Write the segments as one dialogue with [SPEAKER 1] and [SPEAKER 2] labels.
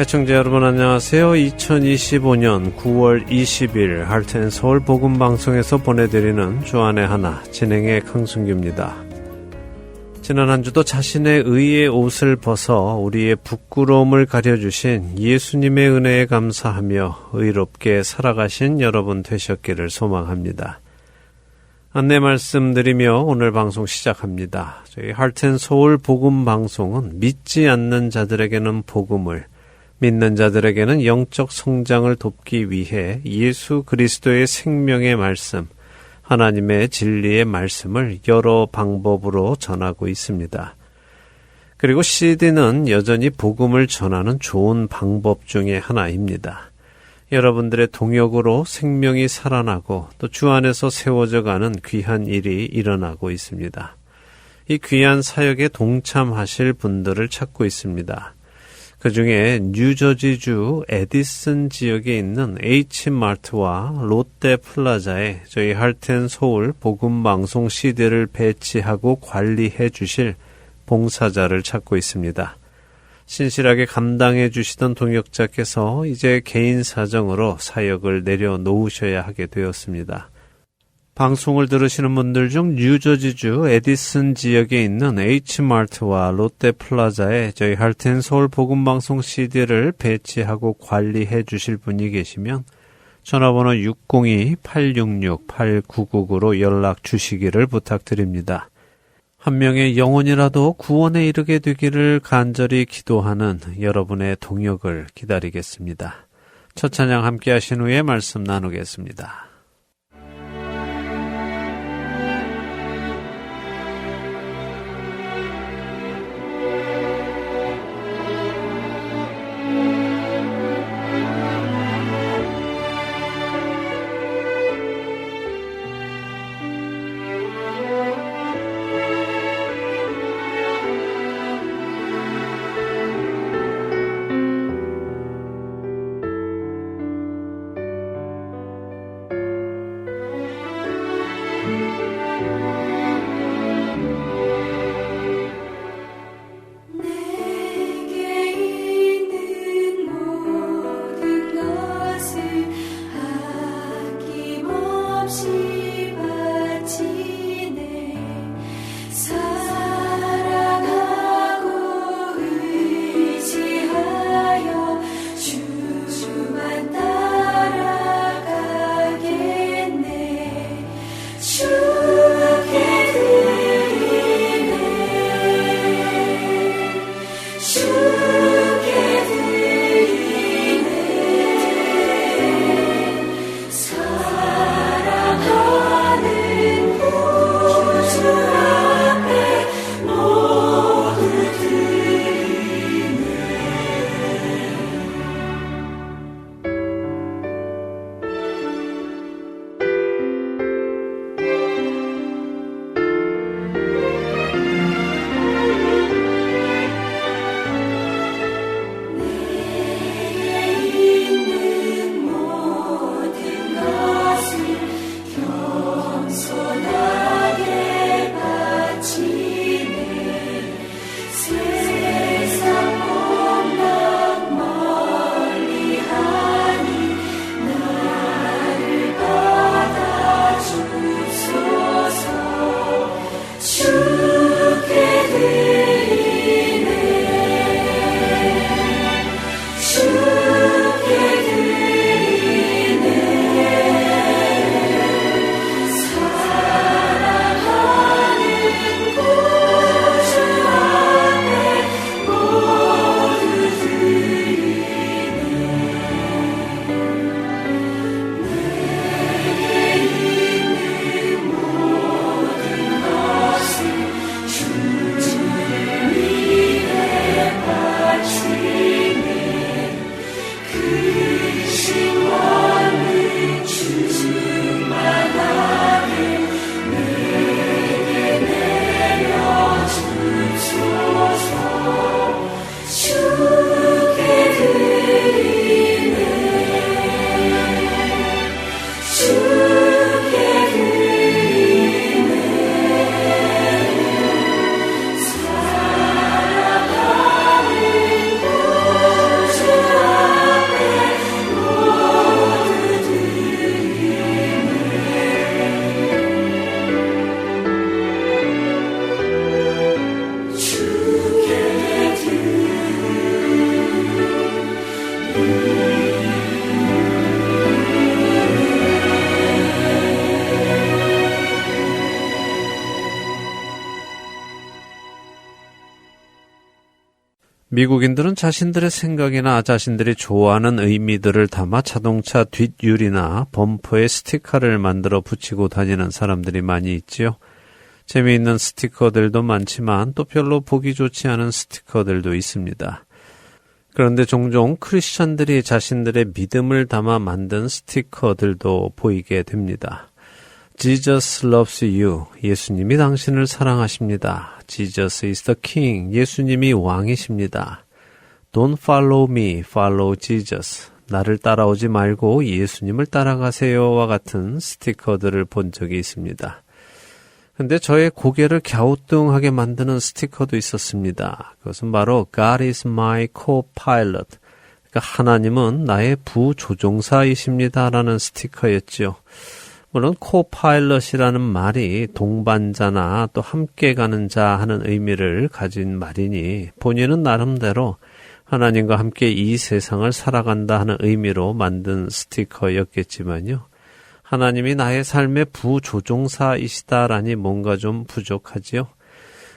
[SPEAKER 1] 애청자 여러분 안녕하세요. 2025년 9월 20일 할텐서울 복음방송에서 보내드리는 주안의 하나 진행의 강승규입니다. 지난 한 주도 자신의 의의 옷을 벗어 우리의 부끄러움을 가려주신 예수님의 은혜에 감사하며 의롭게 살아가신 여러분 되셨기를 소망합니다. 안내 말씀드리며 오늘 방송 시작합니다. 저희 할텐서울 복음방송은 믿지 않는 자들에게는 복음을, 믿는 자들에게는 영적 성장을 돕기 위해 예수 그리스도의 생명의 말씀, 하나님의 진리의 말씀을 여러 방법으로 전하고 있습니다. 그리고 CD는 여전히 복음을 전하는 좋은 방법 중에 하나입니다. 여러분들의 동역으로 생명이 살아나고 또 주 안에서 세워져 가는 귀한 일이 일어나고 있습니다. 이 귀한 사역에 동참하실 분들을 찾고 있습니다. 그 중에 뉴저지주 에디슨 지역에 있는 H마트와 롯데 플라자에 저희 할텐 서울 복음 방송 CD를 배치하고 관리해 주실 봉사자를 찾고 있습니다. 신실하게 감당해 주시던 동역자께서 이제 개인 사정으로 사역을 내려놓으셔야 하게 되었습니다. 방송을 들으시는 분들 중 뉴저지주 에디슨 지역에 있는 H마트와 롯데 플라자에 저희 할텐 서울 복음방송 CD를 배치하고 관리해 주실 분이 계시면 전화번호 602-866-8999로 연락 주시기를 부탁드립니다. 한 명의 영혼이라도 구원에 이르게 되기를 간절히 기도하는 여러분의 동역을 기다리겠습니다. 첫 찬양 함께 하신 후에 말씀 나누겠습니다. 미국인들은 자신들의 생각이나 자신들이 좋아하는 의미들을 담아 자동차 뒷유리나 범퍼에 스티커를 만들어 붙이고 다니는 사람들이 많이 있지요. 재미있는 스티커들도 많지만 또 별로 보기 좋지 않은 스티커들도 있습니다. 그런데 종종 크리스천들이 자신들의 믿음을 담아 만든 스티커들도 보이게 됩니다. Jesus loves you. 예수님이 당신을 사랑하십니다. Jesus is the king. 예수님이 왕이십니다. Don't follow me, follow Jesus. 나를 따라오지 말고 예수님을 따라가세요와 같은 스티커들을 본 적이 있습니다. 근데 저의 고개를 갸우뚱하게 만드는 스티커도 있었습니다. 그것은 바로 God is my co-pilot. 그러니까 하나님은 나의 부조종사이십니다라는 스티커였지요. 물론 co-pilot이라는 말이 동반자나 또 함께 가는 자 하는 의미를 가진 말이니 본인은 나름대로 하나님과 함께 이 세상을 살아간다 하는 의미로 만든 스티커였겠지만요. 하나님이 나의 삶의 부조종사이시다라니 뭔가 좀 부족하지요.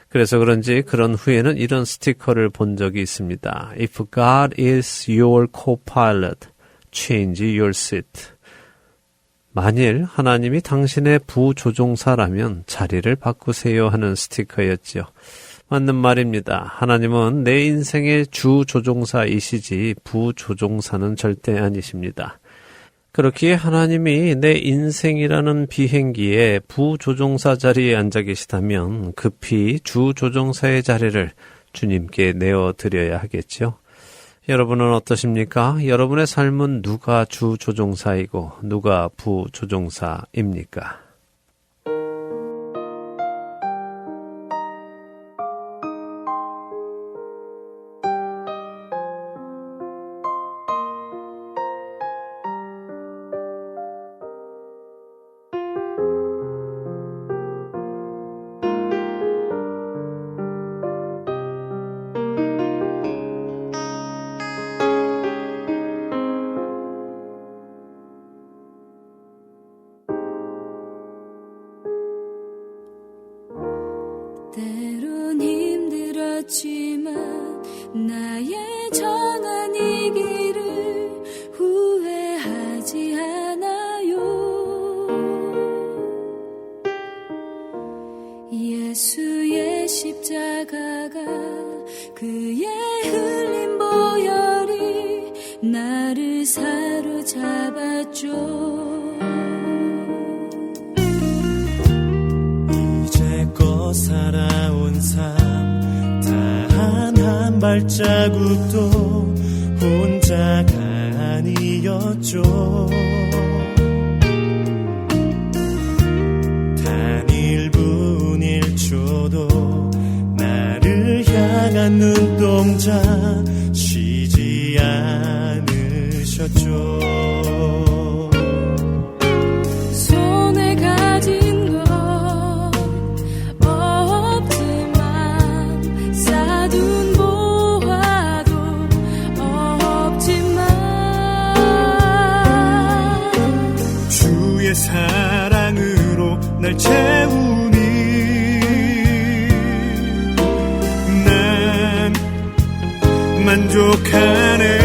[SPEAKER 1] 그래서 그런지 그런 후에는 이런 스티커를 본 적이 있습니다. If God is your co-pilot, change your seat. 만일 하나님이 당신의 부조종사라면 자리를 바꾸세요 하는 스티커였지요. 맞는 말입니다. 하나님은 내 인생의 주조종사이시지 부조종사는 절대 아니십니다. 그렇기에 하나님이 내 인생이라는 비행기에 부조종사 자리에 앉아 계시다면 급히 주조종사의 자리를 주님께 내어드려야 하겠죠. 여러분은 어떠십니까? 여러분의 삶은 누가 주조종사이고 누가 부조종사입니까?
[SPEAKER 2] 때론 힘들었지만 나의 정한 이 길을 후회하지 않아요. 예수의 십자가가 그의 흘린 보혈이 나를 사로잡았죠.
[SPEAKER 3] 살아온 삶 단 한 발자국도 혼자가 아니었죠. 단 1분 1초도 나를 향한 눈동자 쉬지 않으셨죠.
[SPEAKER 4] 사랑으로 날 채우니 난 만족하네.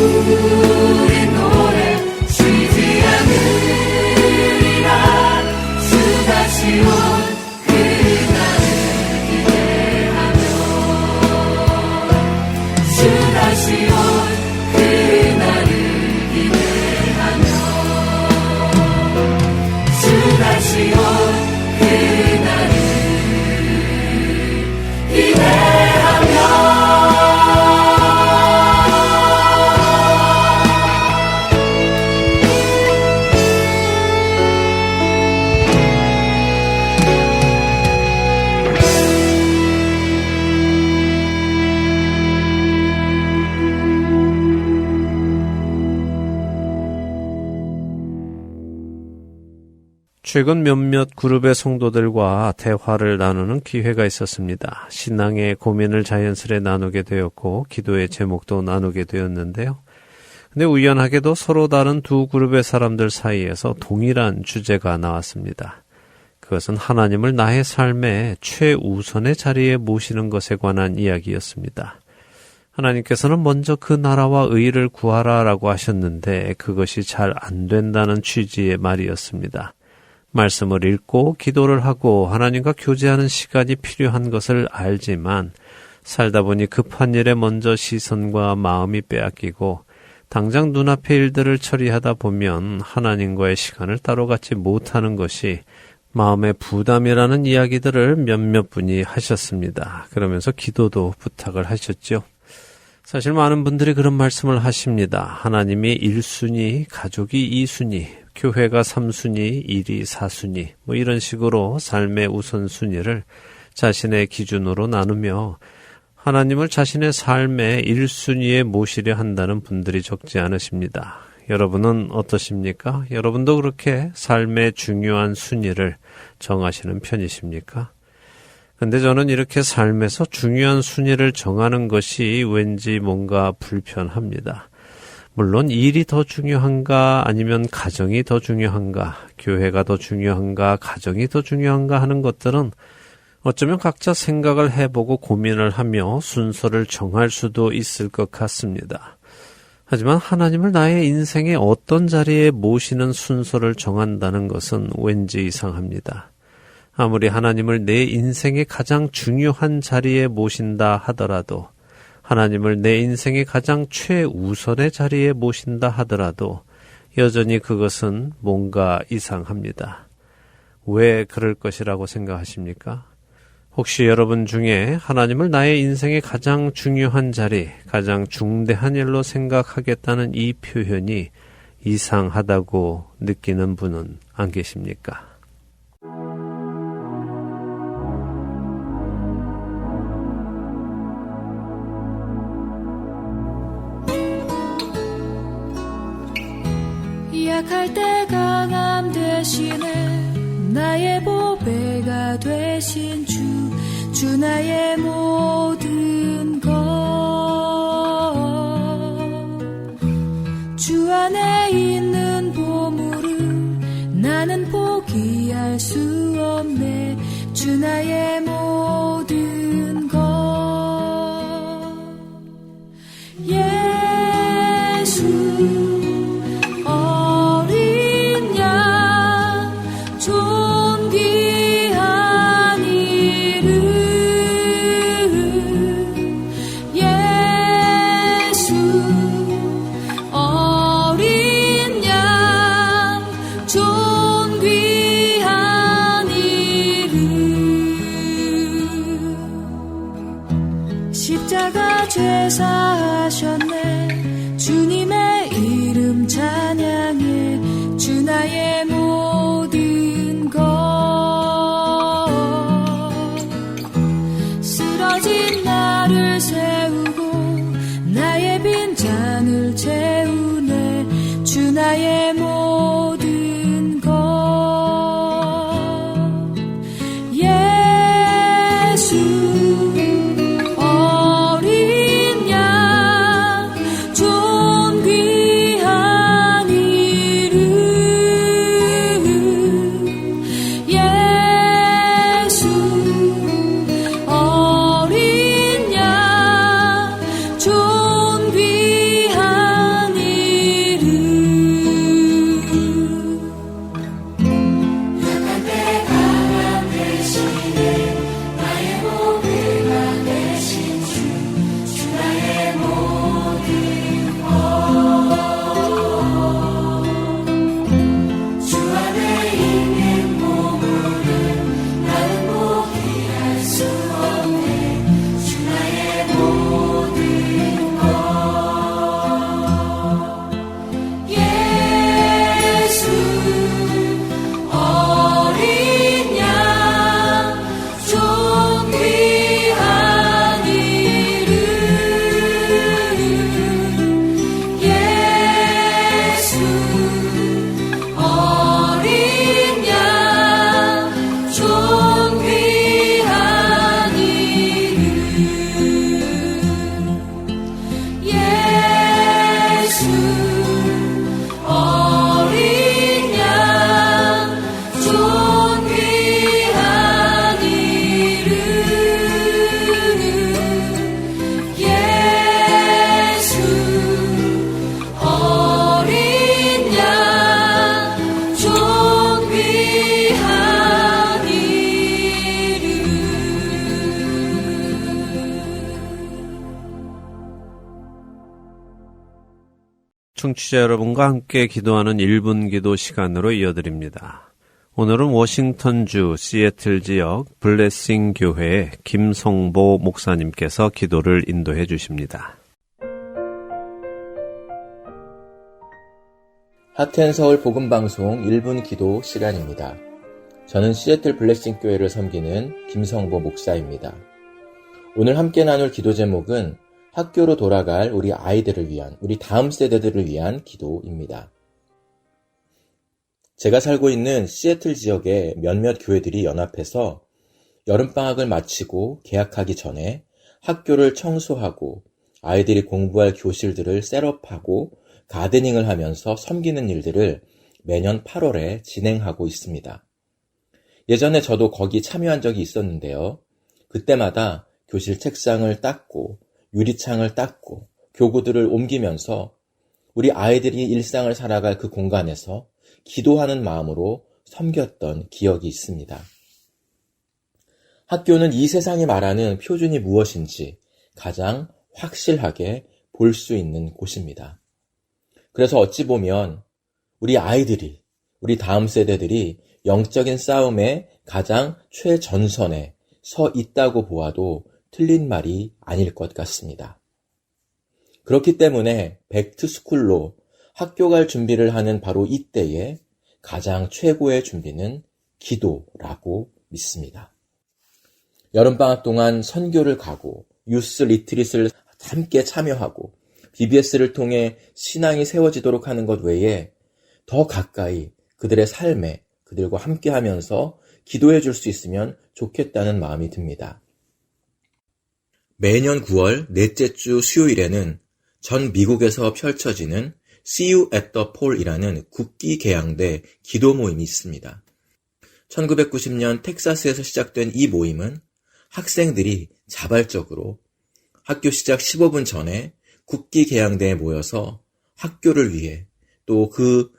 [SPEAKER 2] 우리 노래 쉬지 않으리라. 주 다시 온 그날을 기대하며 주 다시 온 그날을 기대하며 주 다시 온 그날을 기대하며
[SPEAKER 1] 최근 몇몇 그룹의 성도들과 대화를 나누는 기회가 있었습니다. 신앙의 고민을 자연스레 나누게 되었고 기도의 제목도 나누게 되었는데요. 근데 우연하게도 서로 다른 두 그룹의 사람들 사이에서 동일한 주제가 나왔습니다. 그것은 하나님을 나의 삶의 최우선의 자리에 모시는 것에 관한 이야기였습니다. 하나님께서는 먼저 그 나라와 의를 구하라라고 하셨는데 그것이 잘 안 된다는 취지의 말이었습니다. 말씀을 읽고 기도를 하고 하나님과 교제하는 시간이 필요한 것을 알지만 살다 보니 급한 일에 먼저 시선과 마음이 빼앗기고 당장 눈앞의 일들을 처리하다 보면 하나님과의 시간을 따로 갖지 못하는 것이 마음의 부담이라는 이야기들을 몇몇 분이 하셨습니다. 그러면서 기도도 부탁을 하셨죠. 사실 많은 분들이 그런 말씀을 하십니다. 하나님이 1순위, 가족이 2순위, 교회가 3순위, 일이 4순위, 이런 식으로 삶의 우선순위를 자신의 기준으로 나누며 하나님을 자신의 삶의 1순위에 모시려 한다는 분들이 적지 않으십니다. 여러분은 어떠십니까? 여러분도 그렇게 삶의 중요한 순위를 정하시는 편이십니까? 근데 저는 이렇게 삶에서 중요한 순위를 정하는 것이 왠지 뭔가 불편합니다. 물론 일이 더 중요한가 아니면 가정이 더 중요한가, 교회가 더 중요한가, 가정이 더 중요한가 하는 것들은 어쩌면 각자 생각을 해보고 고민을 하며 순서를 정할 수도 있을 것 같습니다. 하지만 하나님을 나의 인생의 어떤 자리에 모시는 순서를 정한다는 것은 왠지 이상합니다. 아무리 하나님을 내 인생의 가장 중요한 자리에 모신다 하더라도, 하나님을 내 인생의 가장 최우선의 자리에 모신다 하더라도 여전히 그것은 뭔가 이상합니다. 왜 그럴 것이라고 생각하십니까? 혹시 여러분 중에 하나님을 나의 인생의 가장 중요한 자리, 가장 중대한 일로 생각하겠다는 이 표현이 이상하다고 느끼는 분은 안 계십니까?
[SPEAKER 2] 약할 때 강함 대신에 나의 보배가 되신 주 나의 모든 것. 주 안에 있는 보물을 나는 포기할 수 없네. 주 나의 모든 것. 예수 죄사하셨네. 주님의 이름
[SPEAKER 1] 청취자 여러분과 함께 기도하는 1분 기도 시간으로 이어드립니다. 오늘은 워싱턴주 시애틀 지역 블레싱 교회의 김성보 목사님께서 기도를 인도해 주십니다.
[SPEAKER 5] 하트앤서울 복음방송 1분 기도 시간입니다. 저는 시애틀 블레싱 교회를 섬기는 김성보 목사입니다. 오늘 함께 나눌 기도 제목은 학교로 돌아갈 우리 아이들을 위한, 우리 다음 세대들을 위한 기도입니다. 제가 살고 있는 시애틀 지역의 몇몇 교회들이 연합해서 여름방학을 마치고 개학하기 전에 학교를 청소하고 아이들이 공부할 교실들을 셋업하고 가드닝을 하면서 섬기는 일들을 매년 8월에 진행하고 있습니다. 예전에 저도 거기 참여한 적이 있었는데요. 그때마다 교실 책상을 닦고 유리창을 닦고 교구들을 옮기면서 우리 아이들이 일상을 살아갈 그 공간에서 기도하는 마음으로 섬겼던 기억이 있습니다. 학교는 이 세상이 말하는 표준이 무엇인지 가장 확실하게 볼 수 있는 곳입니다. 그래서 어찌 보면 우리 아이들이, 우리 다음 세대들이 영적인 싸움의 가장 최전선에 서 있다고 보아도 틀린 말이 아닐 것 같습니다. 그렇기 때문에 백투스쿨로 학교 갈 준비를 하는 바로 이때에 가장 최고의 준비는 기도라고 믿습니다. 여름방학 동안 선교를 가고 유스 리트릿을 함께 참여하고 BBS를 통해 신앙이 세워지도록 하는 것 외에 더 가까이 그들의 삶에 그들과 함께 하면서 기도해 줄 수 있으면 좋겠다는 마음이 듭니다. 매년 9월 넷째 주 수요일에는 전 미국에서 펼쳐지는 See You at the Poll이라는 국기 개양대 기도 모임이 있습니다. 1990년 텍사스에서 시작된 이 모임은 학생들이 자발적으로 학교 시작 15분 전에 국기 개양대에 모여서 학교를 위해 또 그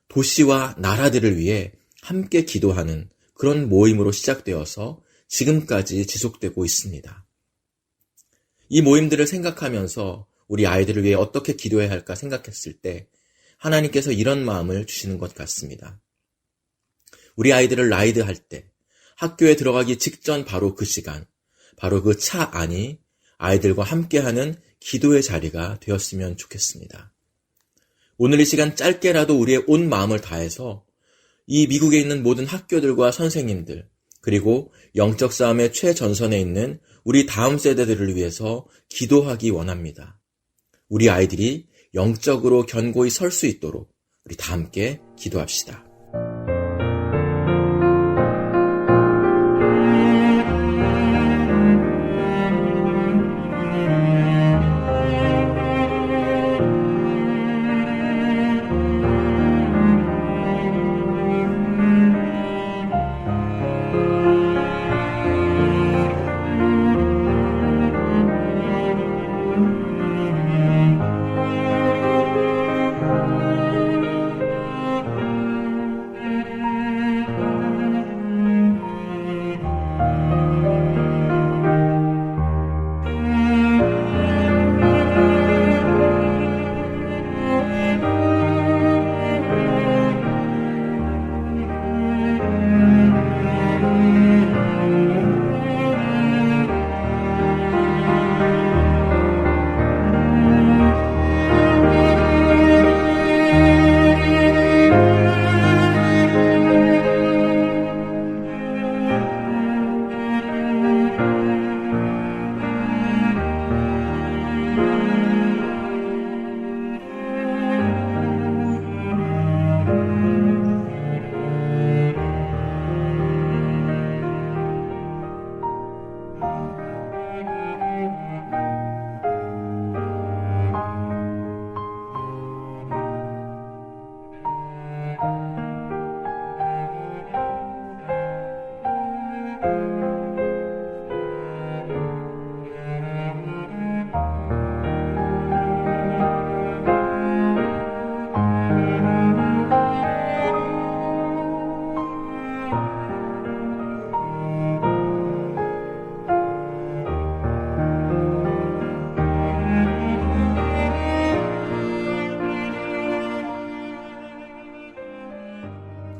[SPEAKER 5] 도시와 나라들을 위해 함께 기도하는 그런 모임으로 시작되어서 지금까지 지속되고 있습니다. 이 모임들을 생각하면서 우리 아이들을 위해 어떻게 기도해야 할까 생각했을 때 하나님께서 이런 마음을 주시는 것 같습니다. 우리 아이들을 라이드할 때 학교에 들어가기 직전 바로 그 시간, 바로 그 차 안이 아이들과 함께하는 기도의 자리가 되었으면 좋겠습니다. 오늘 이 시간 짧게라도 우리의 온 마음을 다해서 이 미국에 있는 모든 학교들과 선생님들, 그리고 영적 싸움의 최전선에 있는 우리 다음 세대들을 위해서 기도하기 원합니다. 우리 아이들이 영적으로 견고히 설 수 있도록 우리 다 함께 기도합시다.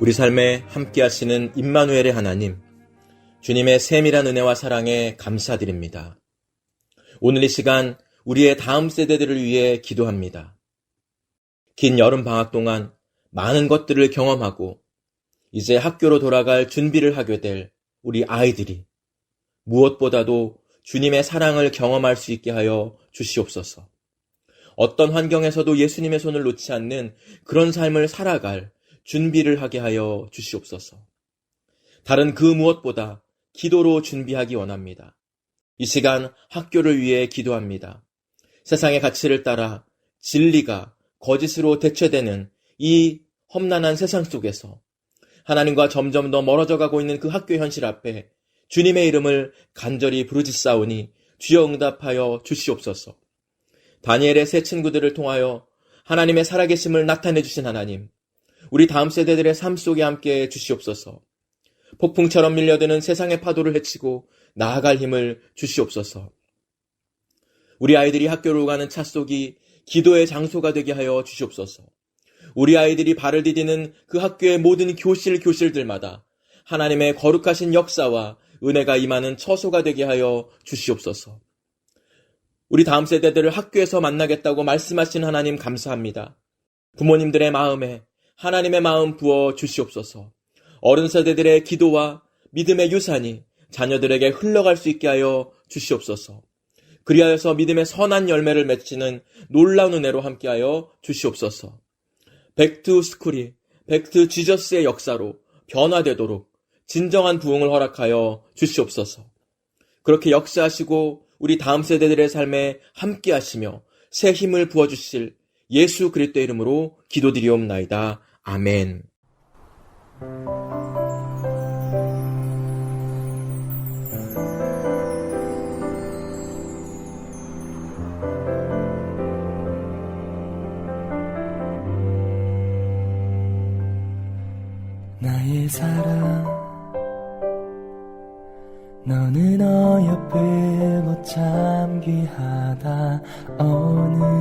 [SPEAKER 5] 우리 삶에 함께하시는 임마누엘의 하나님, 주님의 세밀한 은혜와 사랑에 감사드립니다. 오늘 이 시간 우리의 다음 세대들을 위해 기도합니다. 긴 여름 방학 동안 많은 것들을 경험하고 이제 학교로 돌아갈 준비를 하게 될 우리 아이들이 무엇보다도 주님의 사랑을 경험할 수 있게 하여 주시옵소서. 어떤 환경에서도 예수님의 손을 놓지 않는 그런 삶을 살아갈 준비를 하게 하여 주시옵소서. 다른 그 무엇보다 기도로 준비하기 원합니다. 이 시간 학교를 위해 기도합니다. 세상의 가치를 따라 진리가 거짓으로 대체되는 이 험난한 세상 속에서 하나님과 점점 더 멀어져 가고 있는 그 학교 현실 앞에 주님의 이름을 간절히 부르짖사오니 주여 응답하여 주시옵소서. 다니엘의 세 친구들을 통하여 하나님의 살아계심을 나타내 주신 하나님, 우리 다음 세대들의 삶 속에 함께해 주시옵소서. 폭풍처럼 밀려드는 세상의 파도를 헤치고 나아갈 힘을 주시옵소서. 우리 아이들이 학교로 가는 차 속이 기도의 장소가 되게 하여 주시옵소서. 우리 아이들이 발을 디디는 그 학교의 모든 교실들마다 하나님의 거룩하신 역사와 은혜가 임하는 처소가 되게 하여 주시옵소서. 우리 다음 세대들을 학교에서 만나겠다고 말씀하신 하나님 감사합니다. 부모님들의 마음에 하나님의 마음 부어 주시옵소서. 어른 세대들의 기도와 믿음의 유산이 자녀들에게 흘러갈 수 있게 하여 주시옵소서. 그리하여서 믿음의 선한 열매를 맺히는 놀라운 은혜로 함께하여 주시옵소서. 백투스쿨이 백투지저스의 역사로 변화되도록 진정한 부흥을 허락하여 주시옵소서. 그렇게 역사하시고 우리 다음 세대들의 삶에 함께하시며 새 힘을 부어주실 예수 그리스도의 이름으로 기도드리옵나이다. 아멘.
[SPEAKER 3] 나의 사랑, 너는 어여쁘고 참 귀하다. 어느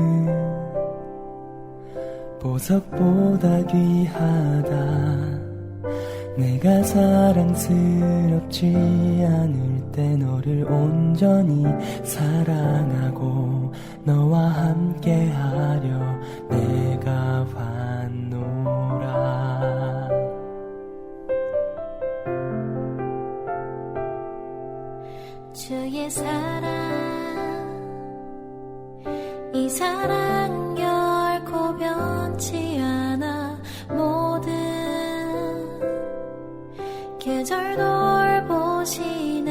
[SPEAKER 3] 보석보다 귀하다. 내가 사랑스럽지 않을 때 너를 온전히 사랑하고 너와 함께하려 내가 왔노라.
[SPEAKER 2] 주의 사랑, 이 사랑 결코 변치 않아. 모든 계절 돌보시네.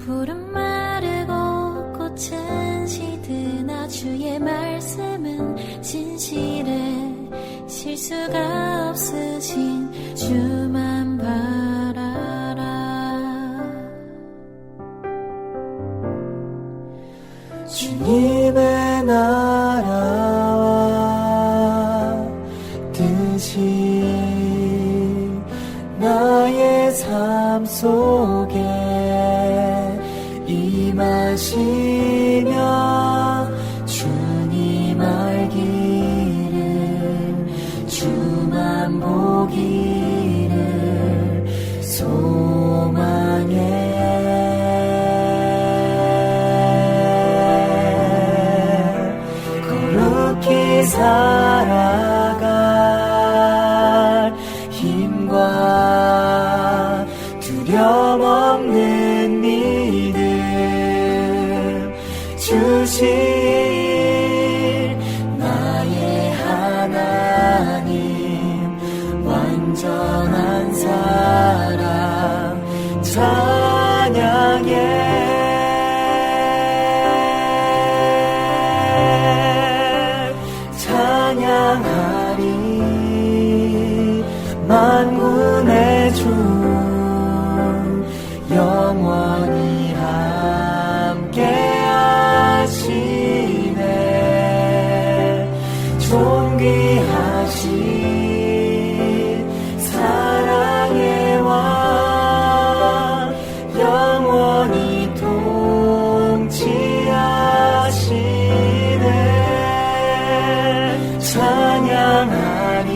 [SPEAKER 2] 푸른 마르고 꽃은 시드나 주의 말씀은 진실해. 실수가 없으신 주만 바라라.
[SPEAKER 3] 주님의 나라와 뜻이 나의 삶 속에 임하시며 주님 알기를 주만 보기를 소망해. 살아갈 힘과 두려움 없는 믿음 주실 나의 하나님. 완전한 사랑 찬양해. 만군의 주 영원히 함께 하시네. 존귀하신 사랑의 왕 영원히 통치하시네. 찬양하리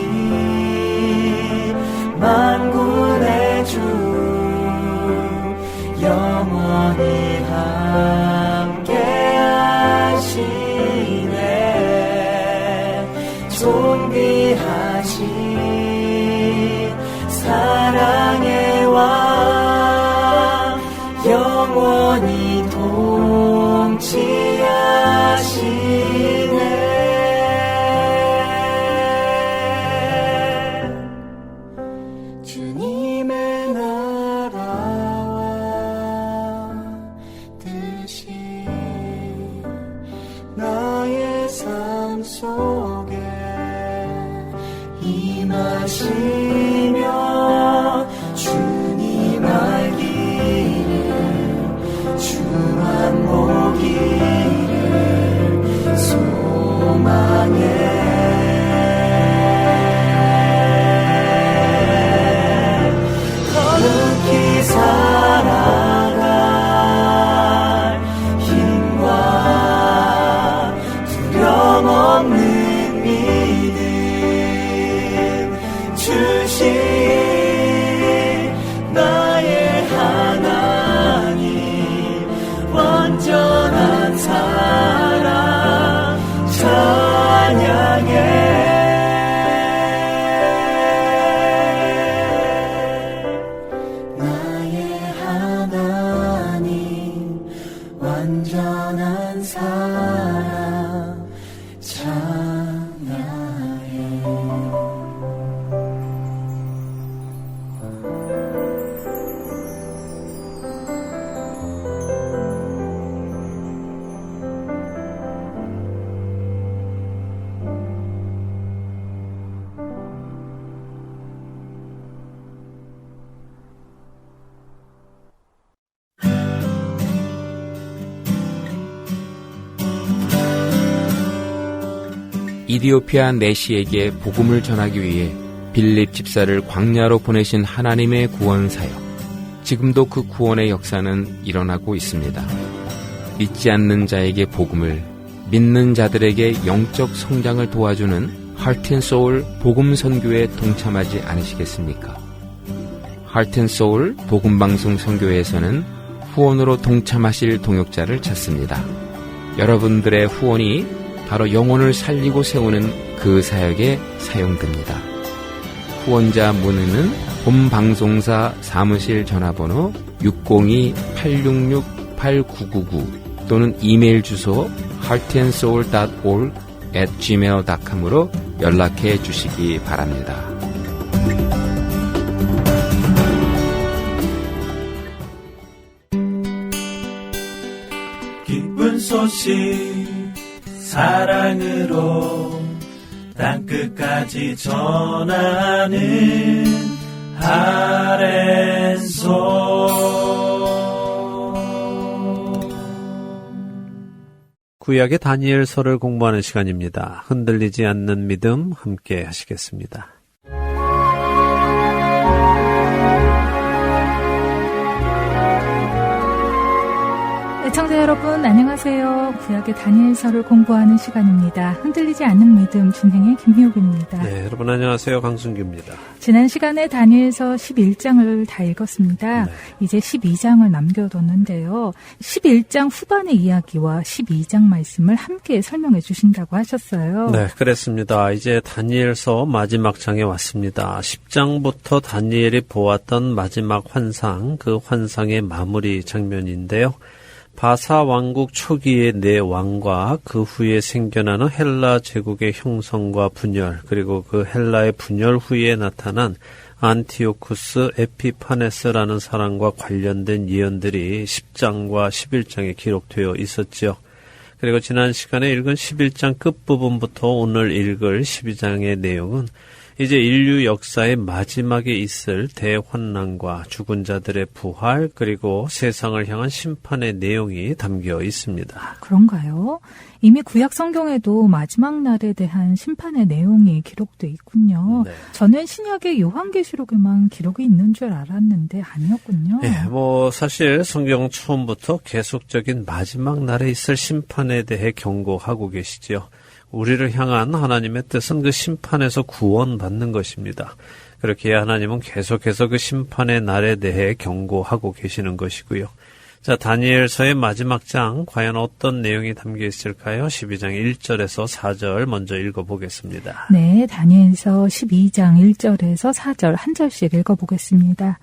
[SPEAKER 3] 존귀하신 사랑의 왕 영원히 통치하시네. 주님의 나라와 뜻이 나의 삶 속에 임하시며 주님 알기를 주 안보기를 소망해. 거룩히 살아갈 힘과 두려움 없는 믿음 주신 나의 하나님 완전한 사랑 찬양해. 나의 하나님 완전한 사랑 찬양해.
[SPEAKER 6] 이디오피아 내시에게 복음을 전하기 위해 빌립 집사를 광야로 보내신 하나님의 구원 사역. 지금도 그 구원의 역사는 일어나고 있습니다. 믿지 않는 자에게 복음을, 믿는 자들에게 영적 성장을 도와주는 하트앤소울 복음 선교에 동참하지 않으시겠습니까? 하트앤소울 복음방송 선교회에서는 후원으로 동참하실 동역자를 찾습니다. 여러분들의 후원이 바로 영혼을 살리고 세우는 그 사역에 사용됩니다. 후원자 문의는 본방송사 사무실 전화번호 602-866-8999 또는 이메일 주소 heartandsoul.org@gmail.com으로 연락해 주시기 바랍니다.
[SPEAKER 4] 기쁜 소식 사랑으로 땅끝까지 전하는 아랜소.
[SPEAKER 1] 구약의 다니엘서를 공부하는 시간입니다. 흔들리지 않는 믿음 함께 하시겠습니다.
[SPEAKER 7] 애청자 여러분 안녕하세요. 구약의 다니엘서를 공부하는 시간입니다. 흔들리지 않는 믿음 진행의 김희옥입니다.
[SPEAKER 1] 네, 여러분 안녕하세요. 강순규입니다.
[SPEAKER 7] 지난 시간에 다니엘서 11장을 다 읽었습니다.
[SPEAKER 1] 네.
[SPEAKER 7] 이제 12장을 남겨뒀는데요. 11장 후반의 이야기와 12장 말씀을 함께 설명해 주신다고 하셨어요.
[SPEAKER 1] 네, 그랬습니다. 이제 다니엘서 마지막 장에 왔습니다. 10장부터 다니엘이 보았던 마지막 환상, 그 환상의 마무리 장면인데요. 바사 왕국 초기의 네 왕과 그 후에 생겨나는 헬라 제국의 형성과 분열, 그리고 그 헬라의 분열 후에 나타난 안티오쿠스 에피파네스라는 사람과 관련된 예언들이 10장과 11장에 기록되어 있었죠. 그리고 지난 시간에 읽은 11장 끝부분부터 오늘 읽을 12장의 내용은 이제 인류 역사의 마지막에 있을 대환난과 죽은 자들의 부활, 그리고 세상을 향한 심판의 내용이 담겨 있습니다.
[SPEAKER 7] 그런가요? 이미 구약 성경에도 마지막 날에 대한 심판의 내용이 기록돼 있군요.
[SPEAKER 1] 네.
[SPEAKER 7] 저는 신약의 요한계시록에만 기록이 있는 줄 알았는데 아니었군요.
[SPEAKER 1] 네, 사실 성경 처음부터 계속적인 마지막 날에 있을 심판에 대해 경고하고 계시지요. 우리를 향한 하나님의 뜻은 그 심판에서 구원받는 것입니다. 그렇게 하나님은 계속해서 그 심판의 날에 대해 경고하고 계시는 것이고요. 자, 다니엘서의 마지막 장 과연 어떤 내용이 담겨 있을까요? 12장 1절에서 4절 먼저 읽어보겠습니다.
[SPEAKER 7] 네, 다니엘서 12장 1절에서 4절 한 절씩 읽어보겠습니다.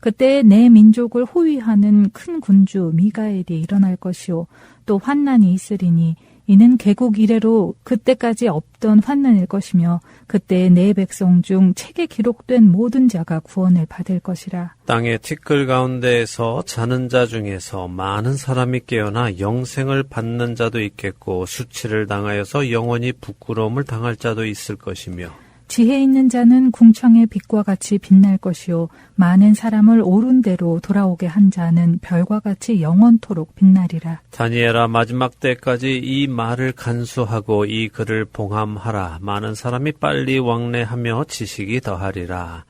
[SPEAKER 7] 그때 내 민족을 호위하는 큰 군주 미가엘이 일어날 것이요 또 환난이 있으리니 이는 개국 이래로 그때까지 없던 환난일 것이며 그때 내 백성 중 책에 기록된 모든 자가 구원을 받을 것이라.
[SPEAKER 1] 땅의 티끌 가운데에서 자는 자 중에서 많은 사람이 깨어나 영생을 받는 자도 있겠고 수치를 당하여서 영원히 부끄러움을 당할 자도 있을 것이며
[SPEAKER 7] 지혜 있는 자는 궁창의 빛과 같이 빛날 것이요 많은 사람을 옳은 대로 돌아오게 한 자는 별과 같이 영원토록 빛나리라.
[SPEAKER 1] 다니엘아, 마지막 때까지 이 말을 간수하고 이 글을 봉함하라. 많은 사람이 빨리 왕래하며 지식이 더하리라.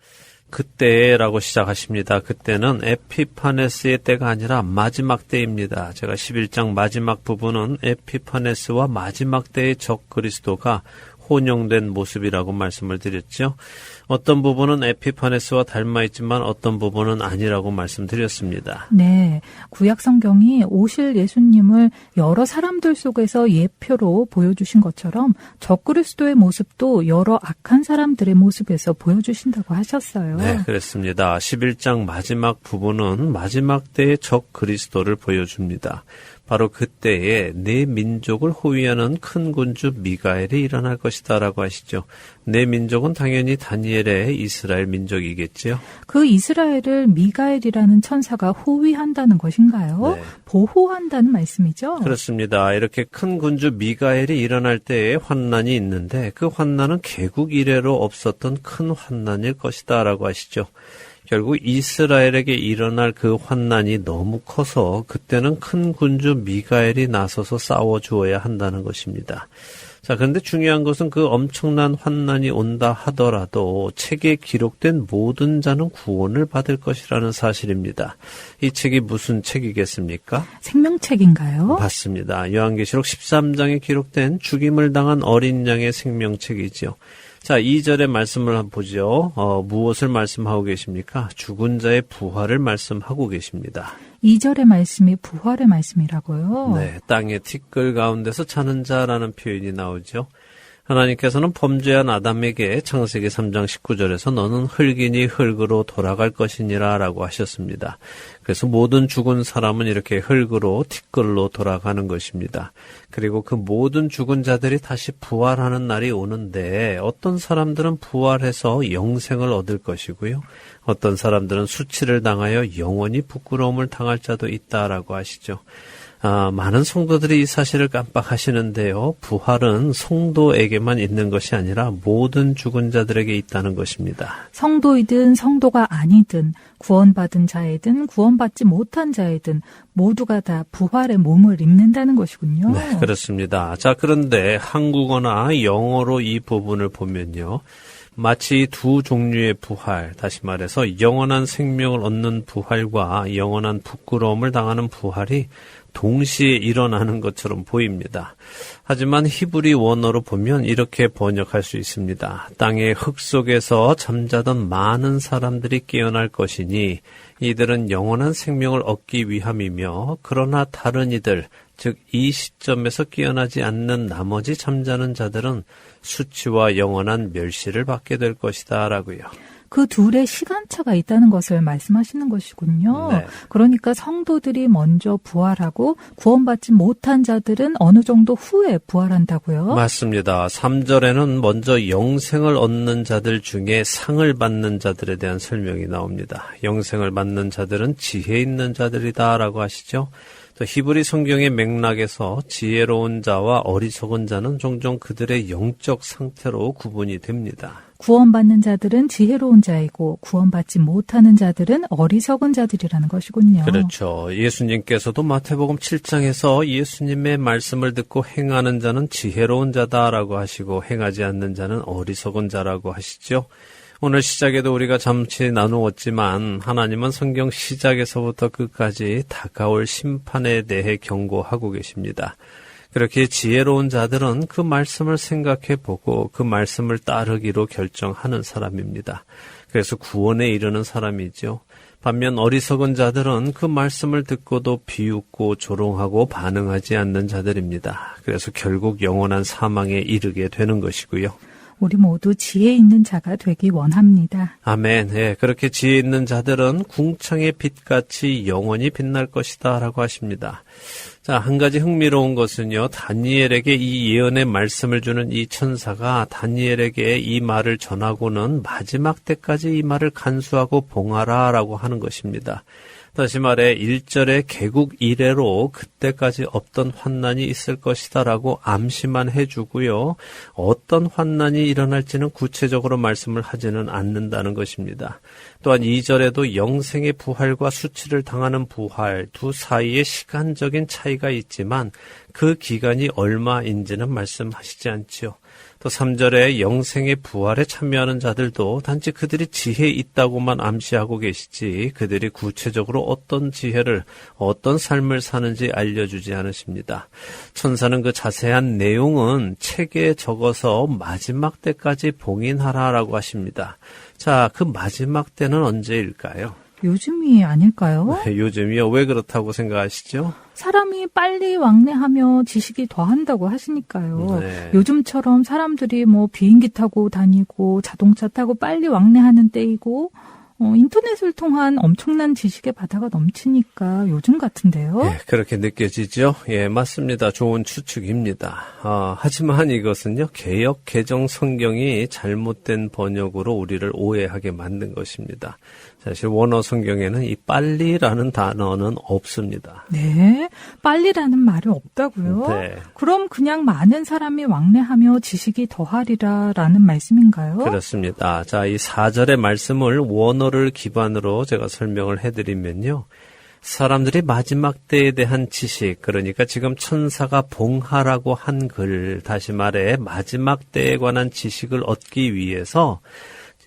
[SPEAKER 1] 그때라고 시작하십니다. 그때는 에피파네스의 때가 아니라 마지막 때입니다. 제가 11장 마지막 부분은 에피파네스와 마지막 때의 적 그리스도가 혼용된 모습이라고 말씀을 드렸죠. 어떤 부분은 에피파네스와 닮아있지만 어떤 부분은 아니라고 말씀드렸습니다.
[SPEAKER 7] 네, 구약 성경이 오실 예수님을 여러 사람들 속에서 예표로 보여주신 것처럼 적그리스도의 모습도 여러 악한 사람들의 모습에서 보여주신다고 하셨어요.
[SPEAKER 1] 네, 그렇습니다. 11장 마지막 부분은 마지막 때의 적그리스도를 보여줍니다. 바로 그때에 내 민족을 호위하는 큰 군주 미가엘이 일어날 것이다 라고 하시죠. 내 민족은 당연히 다니엘의 이스라엘 민족이겠지요.
[SPEAKER 7] 그 이스라엘을 미가엘이라는 천사가 호위한다는 것인가요?
[SPEAKER 1] 네.
[SPEAKER 7] 보호한다는 말씀이죠?
[SPEAKER 1] 그렇습니다. 이렇게 큰 군주 미가엘이 일어날 때에 환난이 있는데 그 환난은 개국 이래로 없었던 큰 환난일 것이다 라고 하시죠. 결국 이스라엘에게 일어날 그 환난이 너무 커서 그때는 큰 군주 미가엘이 나서서 싸워주어야 한다는 것입니다. 자, 그런데 중요한 것은 그 엄청난 환난이 온다 하더라도 책에 기록된 모든 자는 구원을 받을 것이라는 사실입니다. 이 책이 무슨 책이겠습니까?
[SPEAKER 7] 생명책인가요?
[SPEAKER 1] 맞습니다. 요한계시록 13장에 기록된 죽임을 당한 어린 양의 생명책이지요. 자, 2절의 말씀을 한번 보죠. 무엇을 말씀하고 계십니까? 죽은 자의 부활을 말씀하고 계십니다.
[SPEAKER 7] 2절의 말씀이 부활의 말씀이라고요?
[SPEAKER 1] 네, 땅의 티끌 가운데서 자는 자라는 표현이 나오죠. 하나님께서는 범죄한 아담에게 창세기 3장 19절에서 너는 흙이니 흙으로 돌아갈 것이니라 라고 하셨습니다. 그래서 모든 죽은 사람은 이렇게 흙으로 티끌로 돌아가는 것입니다. 그리고 그 모든 죽은 자들이 다시 부활하는 날이 오는데 어떤 사람들은 부활해서 영생을 얻을 것이고요. 어떤 사람들은 수치를 당하여 영원히 부끄러움을 당할 자도 있다라고 하시죠. 많은 성도들이 이 사실을 깜빡하시는데요. 부활은 성도에게만 있는 것이 아니라 모든 죽은 자들에게 있다는 것입니다.
[SPEAKER 7] 성도이든 성도가 아니든 구원받은 자이든 구원받지 못한 자이든 모두가 다 부활의 몸을 입는다는 것이군요.
[SPEAKER 1] 네, 그렇습니다. 자, 그런데 한국어나 영어로 이 부분을 보면요. 마치 두 종류의 부활, 다시 말해서 영원한 생명을 얻는 부활과 영원한 부끄러움을 당하는 부활이 동시에 일어나는 것처럼 보입니다. 하지만 히브리 원어로 보면 이렇게 번역할 수 있습니다. 땅의 흙 속에서 잠자던 많은 사람들이 깨어날 것이니 이들은 영원한 생명을 얻기 위함이며 그러나 다른 이들, 즉 이 시점에서 깨어나지 않는 나머지 잠자는 자들은 수치와 영원한 멸시를 받게 될 것이다 라고요.
[SPEAKER 7] 그 둘의 시간차가 있다는 것을 말씀하시는 것이군요.
[SPEAKER 1] 네.
[SPEAKER 7] 그러니까 성도들이 먼저 부활하고 구원받지 못한 자들은 어느 정도 후에 부활한다고요?
[SPEAKER 1] 맞습니다. 3절에는 먼저 영생을 얻는 자들 중에 상을 받는 자들에 대한 설명이 나옵니다. 영생을 받는 자들은 지혜 있는 자들이다 라고 하시죠. 또 히브리 성경의 맥락에서 지혜로운 자와 어리석은 자는 종종 그들의 영적 상태로 구분이 됩니다.
[SPEAKER 7] 구원받는 자들은 지혜로운 자이고 구원받지 못하는 자들은 어리석은 자들이라는 것이군요.
[SPEAKER 1] 그렇죠. 예수님께서도 마태복음 7장에서 예수님의 말씀을 듣고 행하는 자는 지혜로운 자다라고 하시고 행하지 않는 자는 어리석은 자라고 하시죠. 오늘 시작에도 우리가 잠시 나누었지만 하나님은 성경 시작에서부터 끝까지 다가올 심판에 대해 경고하고 계십니다. 그렇게 지혜로운 자들은 그 말씀을 생각해 보고 그 말씀을 따르기로 결정하는 사람입니다. 그래서 구원에 이르는 사람이죠. 반면 어리석은 자들은 그 말씀을 듣고도 비웃고 조롱하고 반응하지 않는 자들입니다. 그래서 결국 영원한 사망에 이르게 되는 것이고요.
[SPEAKER 7] 우리 모두 지혜 있는 자가 되기 원합니다.
[SPEAKER 1] 아멘. 예, 그렇게 지혜 있는 자들은 궁창의 빛같이 영원히 빛날 것이다 라고 하십니다. 자, 한 가지 흥미로운 것은요, 다니엘에게 이 예언의 말씀을 주는 이 천사가 다니엘에게 이 말을 전하고는 마지막 때까지 이 말을 간수하고 봉하라 라고 하는 것입니다. 다시 말해 1절의 개국 이래로 그때까지 없던 환난이 있을 것이다 라고 암시만 해주고요. 어떤 환난이 일어날지는 구체적으로 말씀을 하지는 않는다는 것입니다. 또한 2절에도 영생의 부활과 수치를 당하는 부활 두 사이에 시간적인 차이가 있지만 그 기간이 얼마인지는 말씀하시지 않지요. 또 3절에 영생의 부활에 참여하는 자들도 단지 그들이 지혜 있다고만 암시하고 계시지 그들이 구체적으로 어떤 지혜를 어떤 삶을 사는지 알려주지 않으십니다. 천사는 그 자세한 내용은 책에 적어서 마지막 때까지 봉인하라라고 하십니다. 자, 그 마지막 때는 언제일까요?
[SPEAKER 7] 요즘이 아닐까요?
[SPEAKER 1] 네, 요즘이요. 왜 그렇다고 생각하시죠?
[SPEAKER 7] 사람이 빨리 왕래하며 지식이 더한다고 하시니까요.
[SPEAKER 1] 네.
[SPEAKER 7] 요즘처럼 사람들이 뭐 비행기 타고 다니고 자동차 타고 빨리 왕래하는 때이고 인터넷을 통한 엄청난 지식의 바다가 넘치니까 요즘 같은데요.
[SPEAKER 1] 예, 그렇게 느껴지죠? 예, 맞습니다. 좋은 추측입니다. 하지만 이것은요, 개역 개정 성경이 잘못된 번역으로 우리를 오해하게 만든 것입니다. 사실 원어 성경에는 이 빨리라는 단어는 없습니다.
[SPEAKER 7] 네, 빨리라는 말이 없다고요?
[SPEAKER 1] 네.
[SPEAKER 7] 그럼 그냥 많은 사람이 왕래하며 지식이 더하리라라는 말씀인가요?
[SPEAKER 1] 그렇습니다. 자, 이 4절의 말씀을 원어를 기반으로 제가 설명을 해드리면요. 사람들이 마지막 때에 대한 지식, 그러니까 지금 천사가 봉하라고 한 글, 다시 말해 마지막 때에 관한 지식을 얻기 위해서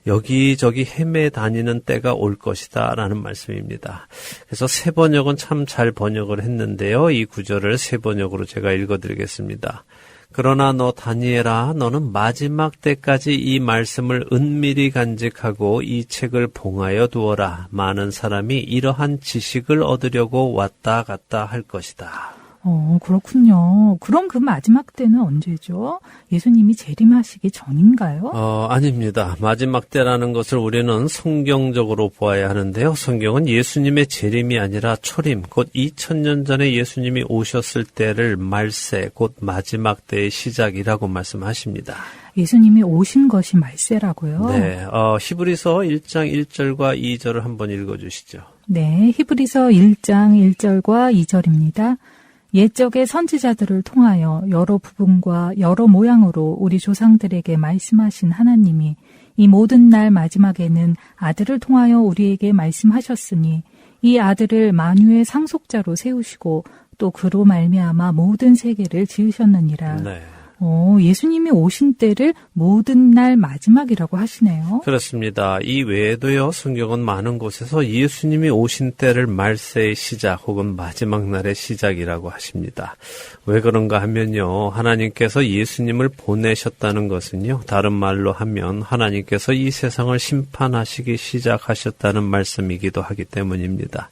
[SPEAKER 1] 여기저기 헤매 다니는 때가 올 것이다 라는 말씀입니다. 그래서 새 번역은 참 잘 번역을 했는데요. 이 구절을 새 번역으로 제가 읽어드리겠습니다. 그러나 너 다니엘아, 너는 마지막 때까지 이 말씀을 은밀히 간직하고 이 책을 봉하여 두어라. 많은 사람이 이러한 지식을 얻으려고 왔다 갔다 할 것이다.
[SPEAKER 7] 그렇군요. 그럼 그 마지막 때는 언제죠? 예수님이 재림하시기 전인가요?
[SPEAKER 1] 아닙니다. 마지막 때라는 것을 우리는 성경적으로 보아야 하는데요. 성경은 예수님의 재림이 아니라 초림, 곧 2000년 전에 예수님이 오셨을 때를 말세, 곧 마지막 때의 시작이라고 말씀하십니다.
[SPEAKER 7] 예수님이 오신 것이 말세라고요?
[SPEAKER 1] 네, 히브리서 1장 1절과 2절을 한번 읽어주시죠.
[SPEAKER 7] 네, 히브리서 1장 1절과 2절입니다. 옛적의 선지자들을 통하여 여러 부분과 여러 모양으로 우리 조상들에게 말씀하신 하나님이 이 모든 날 마지막에는 아들을 통하여 우리에게 말씀하셨으니 이 아들을 만유의 상속자로 세우시고 또 그로 말미암아 모든 세계를 지으셨느니라.
[SPEAKER 1] 네.
[SPEAKER 7] 예수님이 오신 때를 모든 날 마지막이라고 하시네요.
[SPEAKER 1] 그렇습니다. 이 외에도요, 성경은 많은 곳에서 예수님이 오신 때를 말세의 시작 혹은 마지막 날의 시작이라고 하십니다. 왜 그런가 하면요, 하나님께서 예수님을 보내셨다는 것은요, 다른 말로 하면 하나님께서 이 세상을 심판하시기 시작하셨다는 말씀이기도 하기 때문입니다.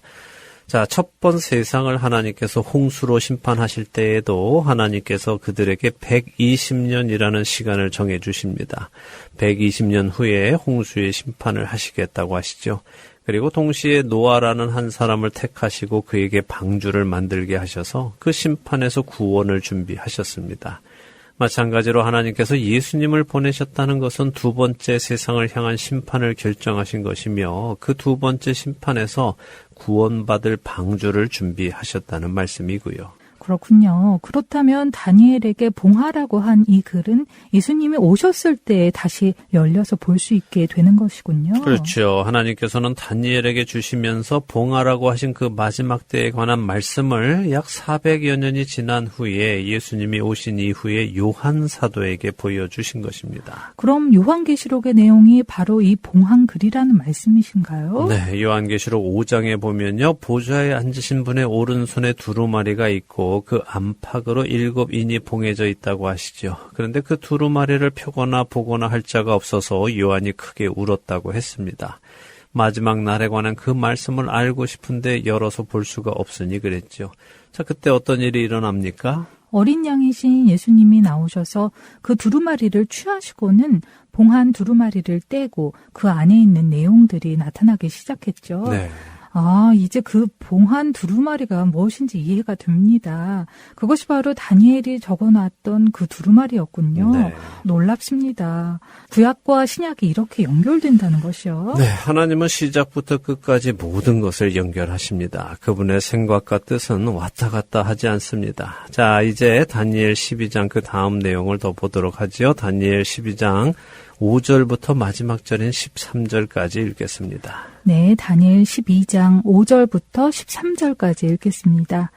[SPEAKER 1] 자, 첫 번 세상을 하나님께서 홍수로 심판하실 때에도 하나님께서 그들에게 120년이라는 시간을 정해 주십니다. 120년 후에 홍수의 심판을 하시겠다고 하시죠. 그리고 동시에 노아라는 한 사람을 택하시고 그에게 방주를 만들게 하셔서 그 심판에서 구원을 준비하셨습니다. 마찬가지로 하나님께서 예수님을 보내셨다는 것은 두 번째 세상을 향한 심판을 결정하신 것이며 그 두 번째 심판에서 구원받을 방주를 준비하셨다는 말씀이고요.
[SPEAKER 7] 그렇군요. 그렇다면 다니엘에게 봉하라고 한 이 글은 예수님이 오셨을 때 다시 열려서 볼 수 있게 되는 것이군요.
[SPEAKER 1] 그렇죠. 하나님께서는 다니엘에게 주시면서 봉하라고 하신 그 마지막 때에 관한 말씀을 약 400여 년이 지난 후에 예수님이 오신 이후에 요한 사도에게 보여주신 것입니다.
[SPEAKER 7] 그럼 요한계시록의 내용이 바로 이 봉한 글이라는 말씀이신가요?
[SPEAKER 1] 네. 요한계시록 5장에 보면요. 보좌에 앉으신 분의 오른손에 두루마리가 있고 그 안팎으로 7인이 봉해져 있다고 하시죠. 그런데 그 두루마리를 펴거나 보거나 할 자가 없어서 요한이 크게 울었다고 했습니다. 마지막 날에 관한 그 말씀을 알고 싶은데 열어서 볼 수가 없으니 그랬죠. 자, 그때 어떤 일이 일어납니까?
[SPEAKER 7] 어린 양이신 예수님이 나오셔서 그 두루마리를 취하시고는 봉한 두루마리를 떼고 그 안에 있는 내용들이 나타나기 시작했죠.
[SPEAKER 1] 네.
[SPEAKER 7] 이제 그 봉한 두루마리가 무엇인지 이해가 됩니다. 그것이 바로 다니엘이 적어놨던 그 두루마리였군요.
[SPEAKER 1] 네.
[SPEAKER 7] 놀랍습니다. 구약과 신약이 이렇게 연결된다는 것이요.
[SPEAKER 1] 네, 하나님은 시작부터 끝까지 모든 것을 연결하십니다. 그분의 생각과 뜻은 왔다 갔다 하지 않습니다. 자, 이제 다니엘 12장 그 다음 내용을 더 보도록 하죠. 다니엘 12장 5절부터 마지막 절인 13절까지 읽겠습니다.
[SPEAKER 7] 네, 다니엘 12장 5절부터 13절까지 읽겠습니다.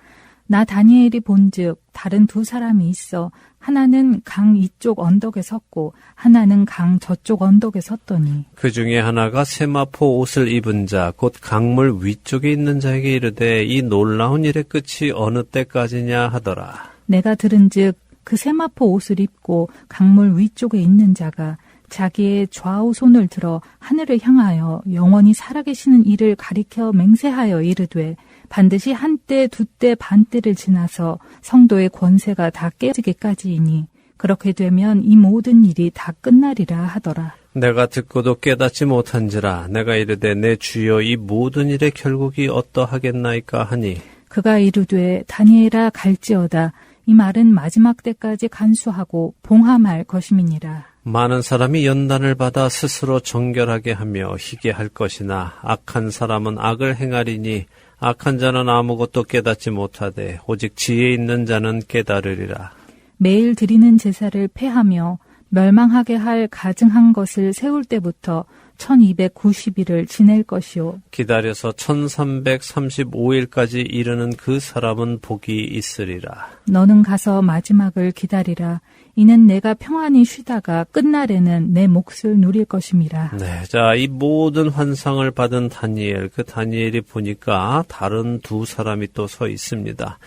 [SPEAKER 7] 나 다니엘이 본즉 다른 두 사람이 있어 하나는 강 이쪽 언덕에 섰고 하나는 강 저쪽 언덕에 섰더니
[SPEAKER 1] 그 중에 하나가 세마포 옷을 입은 자 곧 강물 위쪽에 있는 자에게 이르되 이 놀라운 일의 끝이 어느 때까지냐 하더라.
[SPEAKER 7] 내가 들은즉 그 세마포 옷을 입고 강물 위쪽에 있는 자가 자기의 좌우 손을 들어 하늘을 향하여 영원히 살아계시는 이를 가리켜 맹세하여 이르되 반드시 한때 두때 반때를 지나서 성도의 권세가 다 깨지기까지이니 그렇게 되면 이 모든 일이 다 끝나리라 하더라.
[SPEAKER 1] 내가 듣고도 깨닫지 못한지라 내가 이르되 내 주여 이 모든 일의 결국이 어떠하겠나이까 하니
[SPEAKER 7] 그가 이르되 다니엘아 갈지어다 이 말은 마지막 때까지 간수하고 봉함할 것임이니라.
[SPEAKER 1] 많은 사람이 연단을 받아 스스로 정결하게 하며 희게 할 것이나 악한 사람은 악을 행하리니 악한 자는 아무것도 깨닫지 못하되 오직 지혜 있는 자는 깨달으리라.
[SPEAKER 7] 매일 드리는 제사를 폐하며 멸망하게 할 가증한 것을 세울 때부터 1290일을 지낼 것이요.
[SPEAKER 1] 기다려서 1335일까지 이르는 그 사람은 복이 있으리라.
[SPEAKER 7] 너는 가서 마지막을 기다리라. 이는 내가 평안히 쉬다가 끝날에는 내 몫을 누릴 것임이라.
[SPEAKER 1] 네, 자, 이 모든 환상을 받은 다니엘, 그 다니엘이 보니까 다른 두 사람이 또 서 있습니다.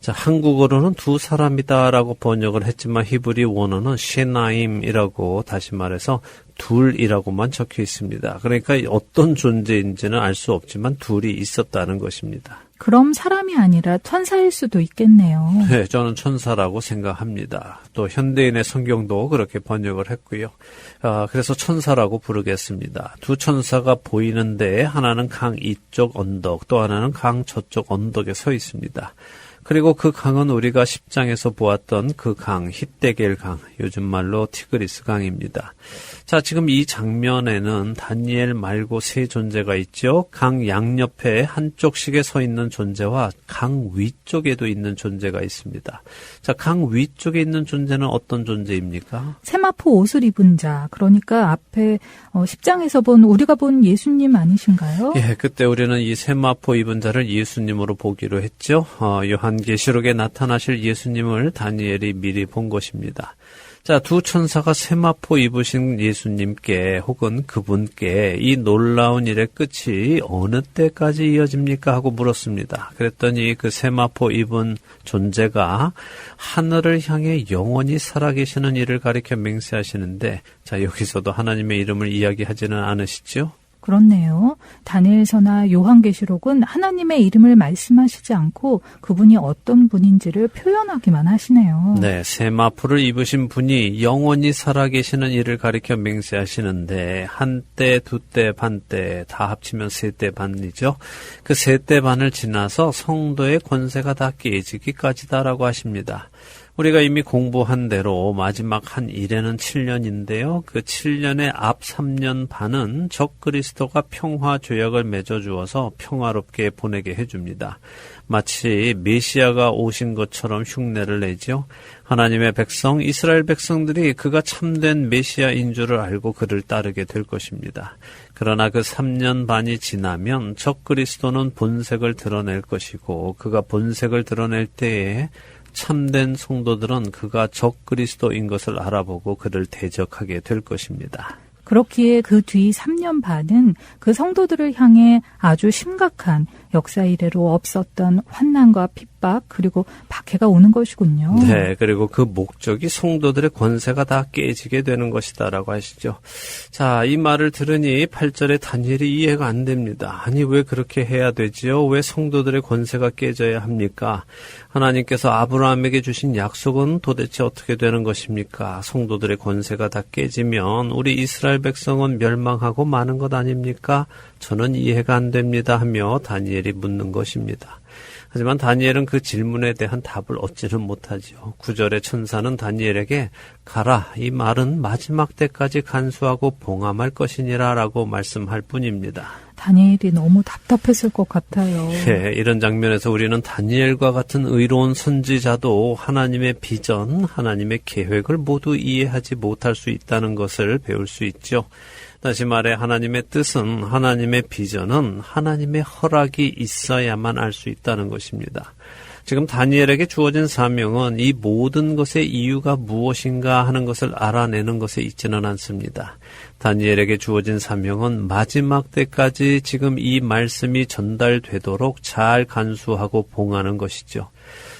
[SPEAKER 1] 자, 한국어로는 두 사람이다라고 번역을 했지만 히브리 원어는 셰나임이라고 다시 말해서 둘이라고만 적혀 있습니다. 그러니까 어떤 존재인지는 알 수 없지만 둘이 있었다는 것입니다.
[SPEAKER 7] 그럼 사람이 아니라 천사일 수도 있겠네요.
[SPEAKER 1] 네, 저는 천사라고 생각합니다. 또 현대인의 성경도 그렇게 번역을 했고요. 그래서 천사라고 부르겠습니다. 두 천사가 보이는데 하나는 강 이쪽 언덕, 또 하나는 강 저쪽 언덕에 서 있습니다. 그리고 그 강은 우리가 10장에서 보았던 그 강, hitdekel 강, 요즘 말로 티그리스 강입니다. 자, 지금 이 장면에는 다니엘 말고 세 존재가 있죠. 강 양옆에 한쪽씩에 서 있는 존재와 강 위쪽에도 있는 존재가 있습니다. 자, 강 위쪽에 있는 존재는 어떤 존재입니까?
[SPEAKER 7] 세마포 옷을 입은 자, 그러니까 앞에 10장에서 우리가 본 예수님 아니신가요?
[SPEAKER 1] 예, 그때 우리는 이 세마포 입은 자를 예수님으로 보기로 했죠. 요한계시록에 나타나실 예수님을 다니엘이 미리 본 것입니다. 자, 두 천사가 세마포 입으신 예수님께 혹은 그분께 이 놀라운 일의 끝이 어느 때까지 이어집니까? 하고 물었습니다. 그랬더니 그 세마포 입은 존재가 하늘을 향해 영원히 살아계시는 이를 가리켜 맹세하시는데, 자, 여기서도 하나님의 이름을 이야기하지는 않으시죠?
[SPEAKER 7] 그렇네요. 다니엘서나 요한계시록은 하나님의 이름을 말씀하시지 않고 그분이 어떤 분인지를 표현하기만 하시네요.
[SPEAKER 1] 네, 세마포를 입으신 분이 영원히 살아계시는 이를 가리켜 맹세하시는데 한때, 두때, 반때 다 합치면 세때 반이죠. 그 세때 반을 지나서 성도의 권세가 다 깨지기까지다라고 하십니다. 우리가 이미 공부한 대로 마지막 한 일에는 7년인데요. 그 7년의 앞 3년 반은 적그리스도가 평화 조약을 맺어주어서 평화롭게 보내게 해줍니다. 마치 메시아가 오신 것처럼 흉내를 내죠. 하나님의 백성, 이스라엘 백성들이 그가 참된 메시아인 줄을 알고 그를 따르게 될 것입니다. 그러나 그 3년 반이 지나면 적그리스도는 본색을 드러낼 것이고 그가 본색을 드러낼 때에 참된 성도들은 그가 적그리스도인 것을 알아보고 그를 대적하게 될 것입니다.
[SPEAKER 7] 그렇기에 그 뒤 3년 반은 그 성도들을 향해 아주 심각한 역사 이래로 없었던 환난과 핍박 그리고 박해가 오는 것이군요.
[SPEAKER 1] 네, 그리고 그 목적이 성도들의 권세가 다 깨지게 되는 것이다라고 하시죠. 자, 이 말을 들으니 8절에 다니엘이 이해가 안 됩니다. 아니, 왜 그렇게 해야 되지요? 왜 성도들의 권세가 깨져야 합니까? 하나님께서 아브라함에게 주신 약속은 도대체 어떻게 되는 것입니까? 성도들의 권세가 다 깨지면 우리 이스라엘 백성은 멸망하고 마는 것 아닙니까? 저는 이해가 안 됩니다 하며 다니엘이 묻는 것입니다. 하지만 다니엘은 그 질문에 대한 답을 얻지는 못하지요. 9절의 천사는 다니엘에게 가라, 이 말은 마지막 때까지 간수하고 봉함할 것이니라 라고 말씀할 뿐입니다.
[SPEAKER 7] 다니엘이 너무 답답했을 것 같아요.
[SPEAKER 1] 네, 이런 장면에서 우리는 다니엘과 같은 의로운 선지자도 하나님의 비전, 하나님의 계획을 모두 이해하지 못할 수 있다는 것을 배울 수 있죠. 다시 말해 하나님의 뜻은, 하나님의 비전은 하나님의 허락이 있어야만 알 수 있다는 것입니다. 지금 다니엘에게 주어진 사명은 이 모든 것의 이유가 무엇인가 하는 것을 알아내는 것에 있지는 않습니다. 다니엘에게 주어진 사명은 마지막 때까지 지금 이 말씀이 전달되도록 잘 간수하고 봉하는 것이죠.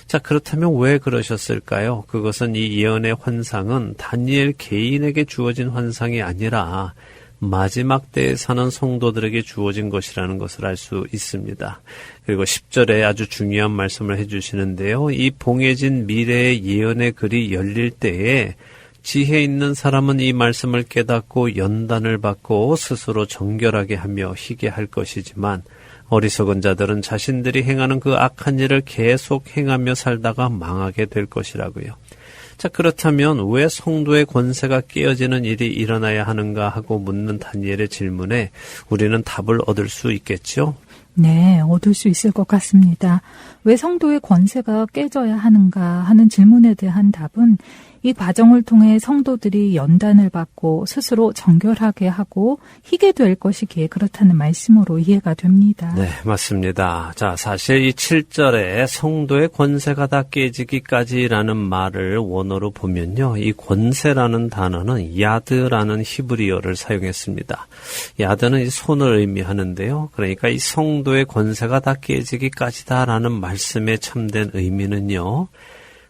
[SPEAKER 1] 자, 그렇다면 왜 그러셨을까요? 그것은 이 예언의 환상은 다니엘 개인에게 주어진 환상이 아니라 마지막 때에 사는 성도들에게 주어진 것이라는 것을 알 수 있습니다. 그리고 10절에 아주 중요한 말씀을 해주시는데요. 이 봉해진 미래의 예언의 글이 열릴 때에 지혜 있는 사람은 이 말씀을 깨닫고 연단을 받고 스스로 정결하게 하며 희게 할 것이지만 어리석은 자들은 자신들이 행하는 그 악한 일을 계속 행하며 살다가 망하게 될 것이라고요. 자, 그렇다면 왜 성도의 권세가 깨어지는 일이 일어나야 하는가 하고 묻는 다니엘의 질문에 우리는 답을 얻을 수 있겠죠?
[SPEAKER 7] 네, 얻을 수 있을 것 같습니다. 왜 성도의 권세가 깨져야 하는가 하는 질문에 대한 답은 이 과정을 통해 성도들이 연단을 받고 스스로 정결하게 하고 희게 될 것이기에 그렇다는 말씀으로 이해가 됩니다.
[SPEAKER 1] 네, 맞습니다. 자, 사실 이 7절에 성도의 권세가 다 깨지기까지라는 말을 원어로 보면요. 이 권세라는 단어는 야드라는 히브리어를 사용했습니다. 야드는 이 손을 의미하는데요. 그러니까 이 성도의 권세가 다 깨지기까지다라는 말씀의 참된 의미는요.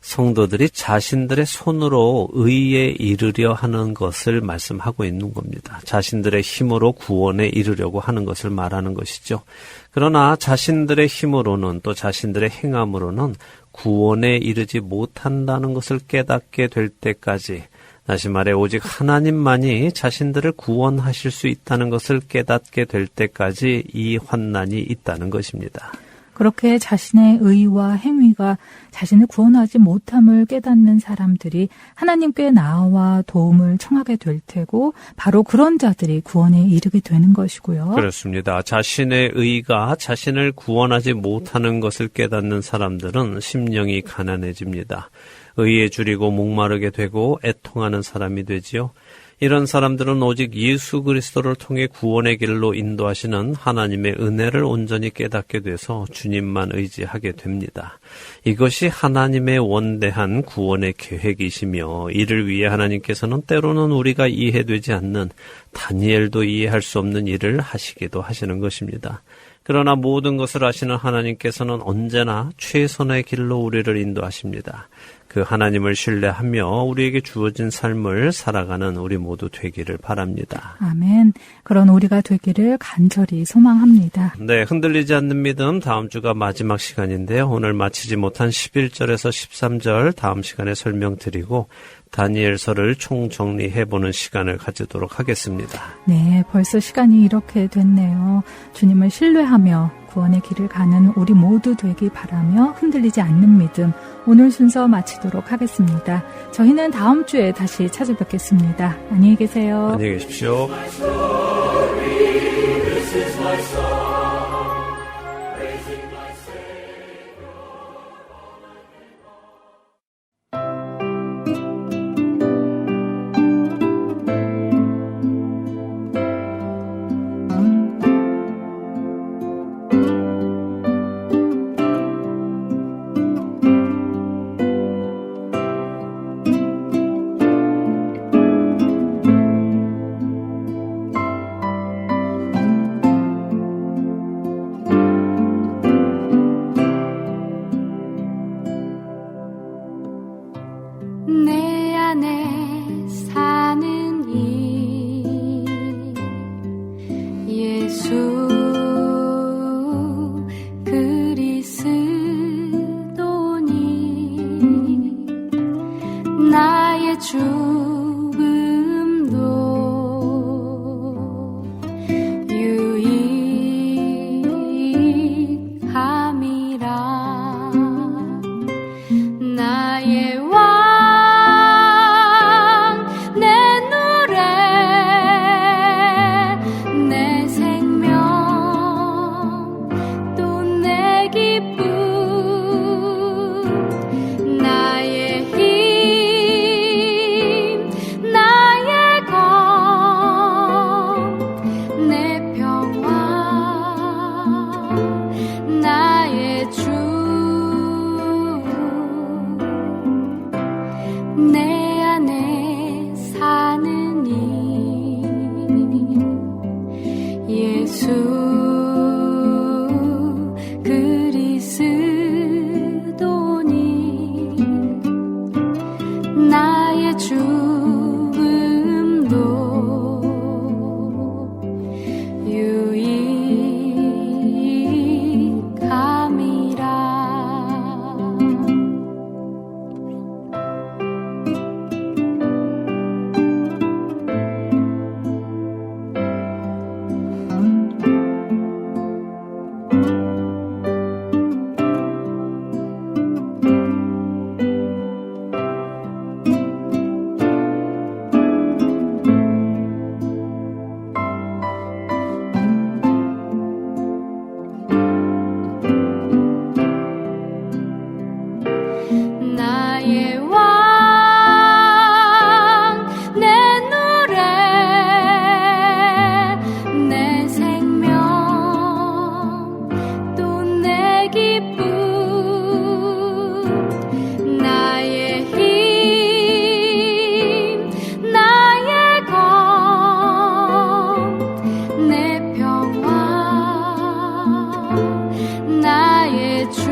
[SPEAKER 1] 성도들이 자신들의 손으로 의에 이르려 하는 것을 말씀하고 있는 겁니다. 자신들의 힘으로 구원에 이르려고 하는 것을 말하는 것이죠. 그러나 자신들의 힘으로는 또 자신들의 행함으로는 구원에 이르지 못한다는 것을 깨닫게 될 때까지, 다시 말해 오직 하나님만이 자신들을 구원하실 수 있다는 것을 깨닫게 될 때까지 이 환난이 있다는 것입니다.
[SPEAKER 7] 그렇게 자신의 의와 행위가 자신을 구원하지 못함을 깨닫는 사람들이 하나님께 나와 도움을 청하게 될 테고 바로 그런 자들이 구원에 이르게 되는 것이고요.
[SPEAKER 1] 그렇습니다. 자신의 의가 자신을 구원하지 못하는 것을 깨닫는 사람들은 심령이 가난해집니다. 의에 줄이고 목마르게 되고 애통하는 사람이 되지요. 이런 사람들은 오직 예수 그리스도를 통해 구원의 길로 인도하시는 하나님의 은혜를 온전히 깨닫게 돼서 주님만 의지하게 됩니다. 이것이 하나님의 원대한 구원의 계획이시며 이를 위해 하나님께서는 때로는 우리가 이해되지 않는 다니엘도 이해할 수 없는 일을 하시기도 하시는 것입니다. 그러나 모든 것을 아시는 하나님께서는 언제나 최선의 길로 우리를 인도하십니다. 그 하나님을 신뢰하며 우리에게 주어진 삶을 살아가는 우리 모두 되기를 바랍니다.
[SPEAKER 7] 아멘. 그런 우리가 되기를 간절히 소망합니다.
[SPEAKER 1] 네, 흔들리지 않는 믿음 다음 주가 마지막 시간인데요. 오늘 마치지 못한 11절에서 13절 다음 시간에 설명드리고 다니엘서를 총정리해보는 시간을 가지도록 하겠습니다.
[SPEAKER 7] 네, 벌써 시간이 이렇게 됐네요. 주님을 신뢰하며 구원의 길을 가는 우리 모두 되기 바라며 흔들리지 않는 믿음, 오늘 순서 마치도록 하겠습니다. 저희는 다음 주에 다시 찾아뵙겠습니다. 안녕히 계세요.
[SPEAKER 1] 안녕히 계십시오.
[SPEAKER 2] 예수 그리스도니 나의 죽음도 유익함이라. 나의 왕, 내 노래, 내 생명, 또 내 기쁨, 나의 힘, 나의 검, 내 평화, 나의 주,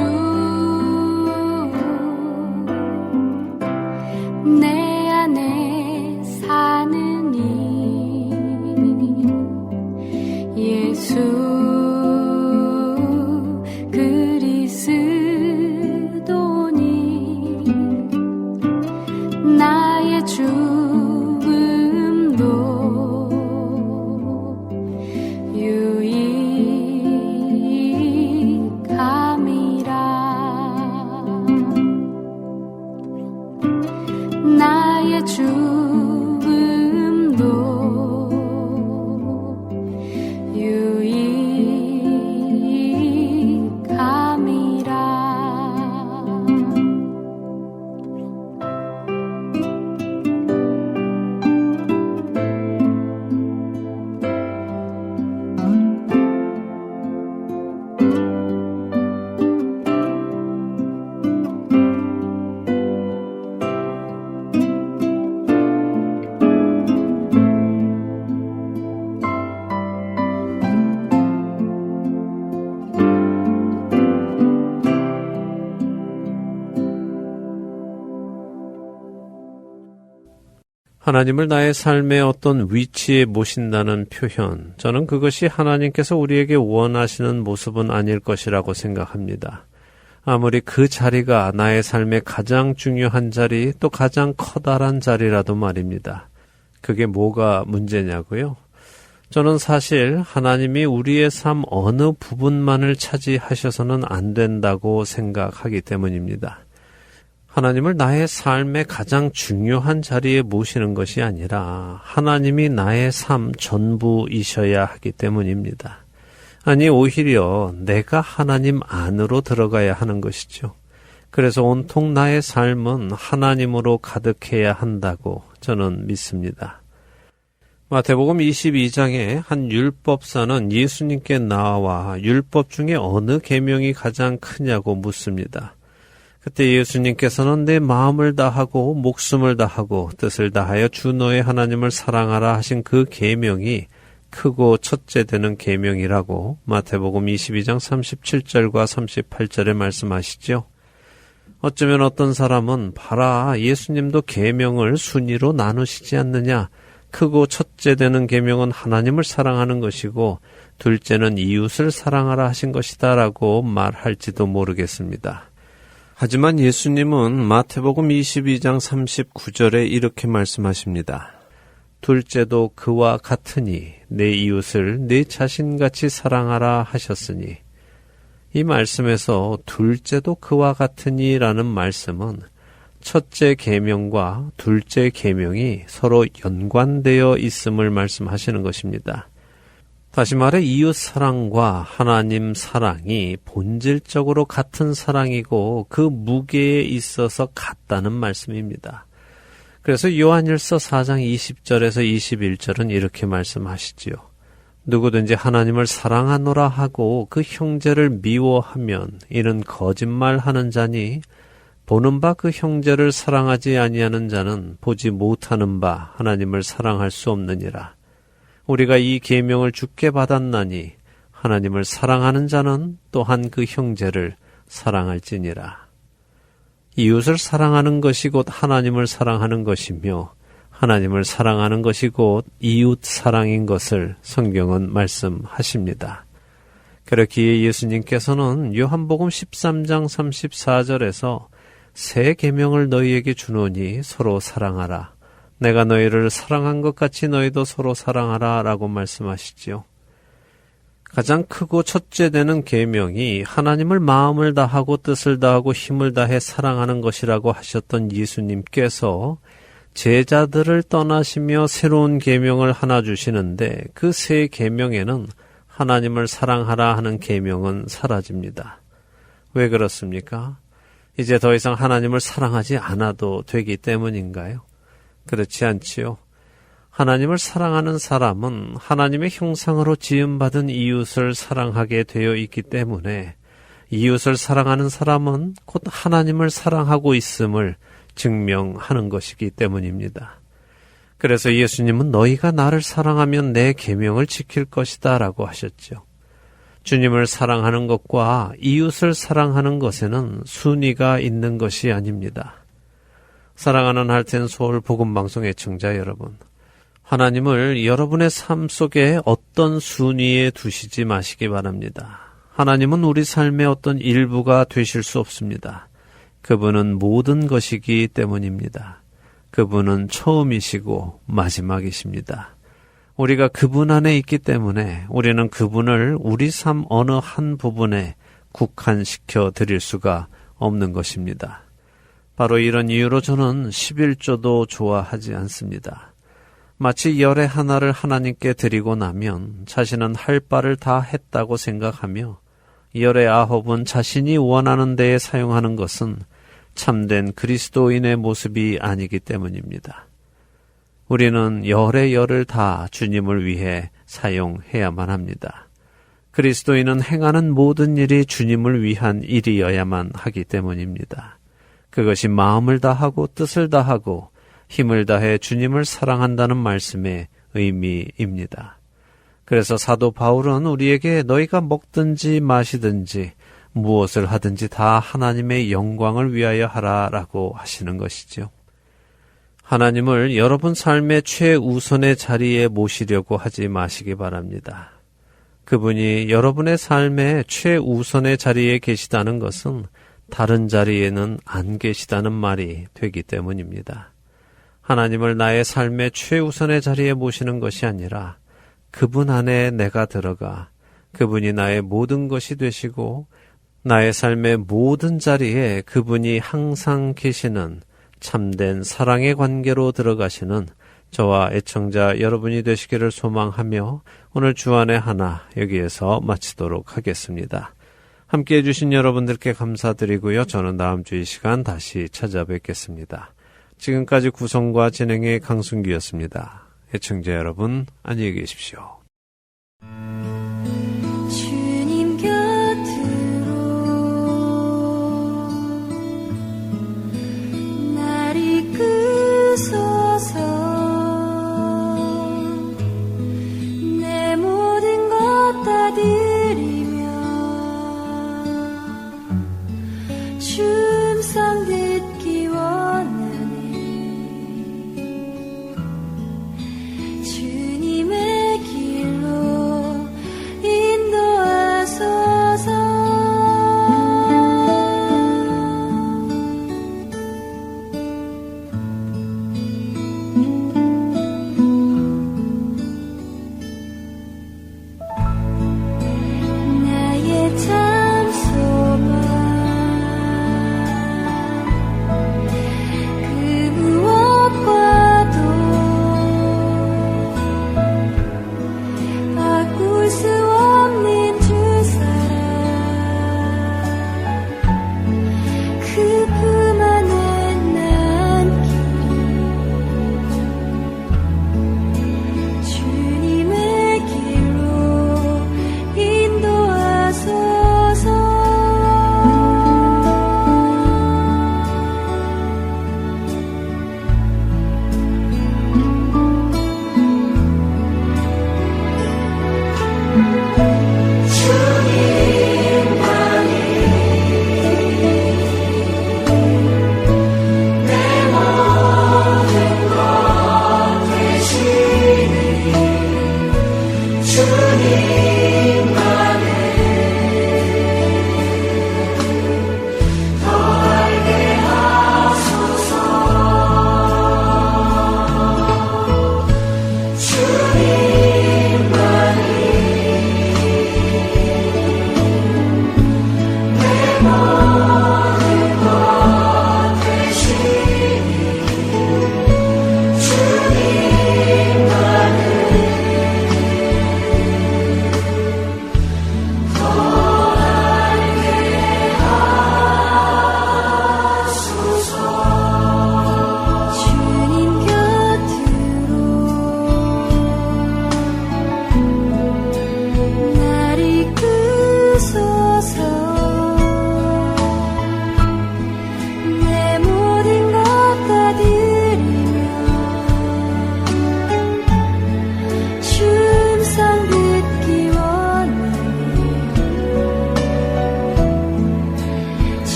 [SPEAKER 2] 내 안에 사느니 예수 그리스도니 나의 죽음도 유익함이라. 나의 죽음도 유익함이라.
[SPEAKER 1] 하나님을 나의 삶의 어떤 위치에 모신다는 표현, 저는 그것이 하나님께서 우리에게 원하시는 모습은 아닐 것이라고 생각합니다. 아무리 그 자리가 나의 삶의 가장 중요한 자리, 또 가장 커다란 자리라도 말입니다. 그게 뭐가 문제냐고요? 저는 사실 하나님이 우리의 삶 어느 부분만을 차지하셔서는 안 된다고 생각하기 때문입니다. 하나님을 나의 삶의 가장 중요한 자리에 모시는 것이 아니라 하나님이 나의 삶 전부이셔야 하기 때문입니다. 아니, 오히려 내가 하나님 안으로 들어가야 하는 것이죠. 그래서 온통 나의 삶은 하나님으로 가득해야 한다고 저는 믿습니다. 마태복음 22장에 한 율법사는 예수님께 나와 율법 중에 어느 계명이 가장 크냐고 묻습니다. 그때 예수님께서는 내 마음을 다하고 목숨을 다하고 뜻을 다하여 주 너의 하나님을 사랑하라 하신 그 계명이 크고 첫째 되는 계명이라고 마태복음 22장 37절과 38절에 말씀하시죠. 어쩌면 어떤 사람은 봐라, 예수님도 계명을 순위로 나누시지 않느냐. 크고 첫째 되는 계명은 하나님을 사랑하는 것이고 둘째는 이웃을 사랑하라 하신 것이다 라고 말할지도 모르겠습니다. 하지만 예수님은 마태복음 22장 39절에 이렇게 말씀하십니다. 둘째도 그와 같으니 내 이웃을 내 자신같이 사랑하라 하셨으니, 이 말씀에서 둘째도 그와 같으니라는 말씀은 첫째 계명과 둘째 계명이 서로 연관되어 있음을 말씀하시는 것입니다. 다시 말해 이웃 사랑과 하나님 사랑이 본질적으로 같은 사랑이고 그 무게에 있어서 같다는 말씀입니다. 그래서 요한일서 4장 20절에서 21절은 이렇게 말씀하시지요. 누구든지 하나님을 사랑하노라 하고 그 형제를 미워하면 이는 거짓말하는 자니 보는 바 그 형제를 사랑하지 아니하는 자는 보지 못하는 바 하나님을 사랑할 수 없느니라. 우리가 이 계명을 주께 받았나니 하나님을 사랑하는 자는 또한 그 형제를 사랑할지니라. 이웃을 사랑하는 것이 곧 하나님을 사랑하는 것이며 하나님을 사랑하는 것이 곧 이웃 사랑인 것을 성경은 말씀하십니다. 그렇기에 예수님께서는 요한복음 13장 34절에서 새 계명을 너희에게 주노니 서로 사랑하라. 내가 너희를 사랑한 것 같이 너희도 서로 사랑하라 라고 말씀하시지요. 가장 크고 첫째 되는 계명이 하나님을 마음을 다하고 뜻을 다하고 힘을 다해 사랑하는 것이라고 하셨던 예수님께서 제자들을 떠나시며 새로운 계명을 하나 주시는데 그 새 계명에는 하나님을 사랑하라 하는 계명은 사라집니다. 왜 그렇습니까? 이제 더 이상 하나님을 사랑하지 않아도 되기 때문인가요? 그렇지 않지요. 하나님을 사랑하는 사람은 하나님의 형상으로 지음받은 이웃을 사랑하게 되어 있기 때문에 이웃을 사랑하는 사람은 곧 하나님을 사랑하고 있음을 증명하는 것이기 때문입니다. 그래서 예수님은 너희가 나를 사랑하면 내 계명을 지킬 것이다 라고 하셨죠. 주님을 사랑하는 것과 이웃을 사랑하는 것에는 순위가 있는 것이 아닙니다. 사랑하는 할텐 서울 복음방송 애청자 여러분, 하나님을 여러분의 삶 속에 어떤 순위에 두시지 마시기 바랍니다. 하나님은 우리 삶의 어떤 일부가 되실 수 없습니다. 그분은 모든 것이기 때문입니다. 그분은 처음이시고 마지막이십니다. 우리가 그분 안에 있기 때문에 우리는 그분을 우리 삶 어느 한 부분에 국한시켜 드릴 수가 없는 것입니다. 바로 이런 이유로 저는 11조도 좋아하지 않습니다. 마치 열의 하나를 하나님께 드리고 나면 자신은 할 바를 다 했다고 생각하며 열의 9은 자신이 원하는 데에 사용하는 것은 참된 그리스도인의 모습이 아니기 때문입니다. 우리는 열의 열을 다 주님을 위해 사용해야만 합니다. 그리스도인은 행하는 모든 일이 주님을 위한 일이어야만 하기 때문입니다. 그것이 마음을 다하고 뜻을 다하고 힘을 다해 주님을 사랑한다는 말씀의 의미입니다. 그래서 사도 바울은 우리에게 너희가 먹든지 마시든지 무엇을 하든지 다 하나님의 영광을 위하여 하라라고 하시는 것이죠. 하나님을 여러분 삶의 최우선의 자리에 모시려고 하지 마시기 바랍니다. 그분이 여러분의 삶의 최우선의 자리에 계시다는 것은 다른 자리에는 안 계시다는 말이 되기 때문입니다. 하나님을 나의 삶의 최우선의 자리에 모시는 것이 아니라 그분 안에 내가 들어가 그분이 나의 모든 것이 되시고 나의 삶의 모든 자리에 그분이 항상 계시는 참된 사랑의 관계로 들어가시는 저와 애청자 여러분이 되시기를 소망하며 오늘 주안의 하나 여기에서 마치도록 하겠습니다. 함께해 주신 여러분들께 감사드리고요. 저는 다음 주 이 시간 다시 찾아뵙겠습니다. 지금까지 구성과 진행의 강순기였습니다. 애청자 여러분 안녕히 계십시오.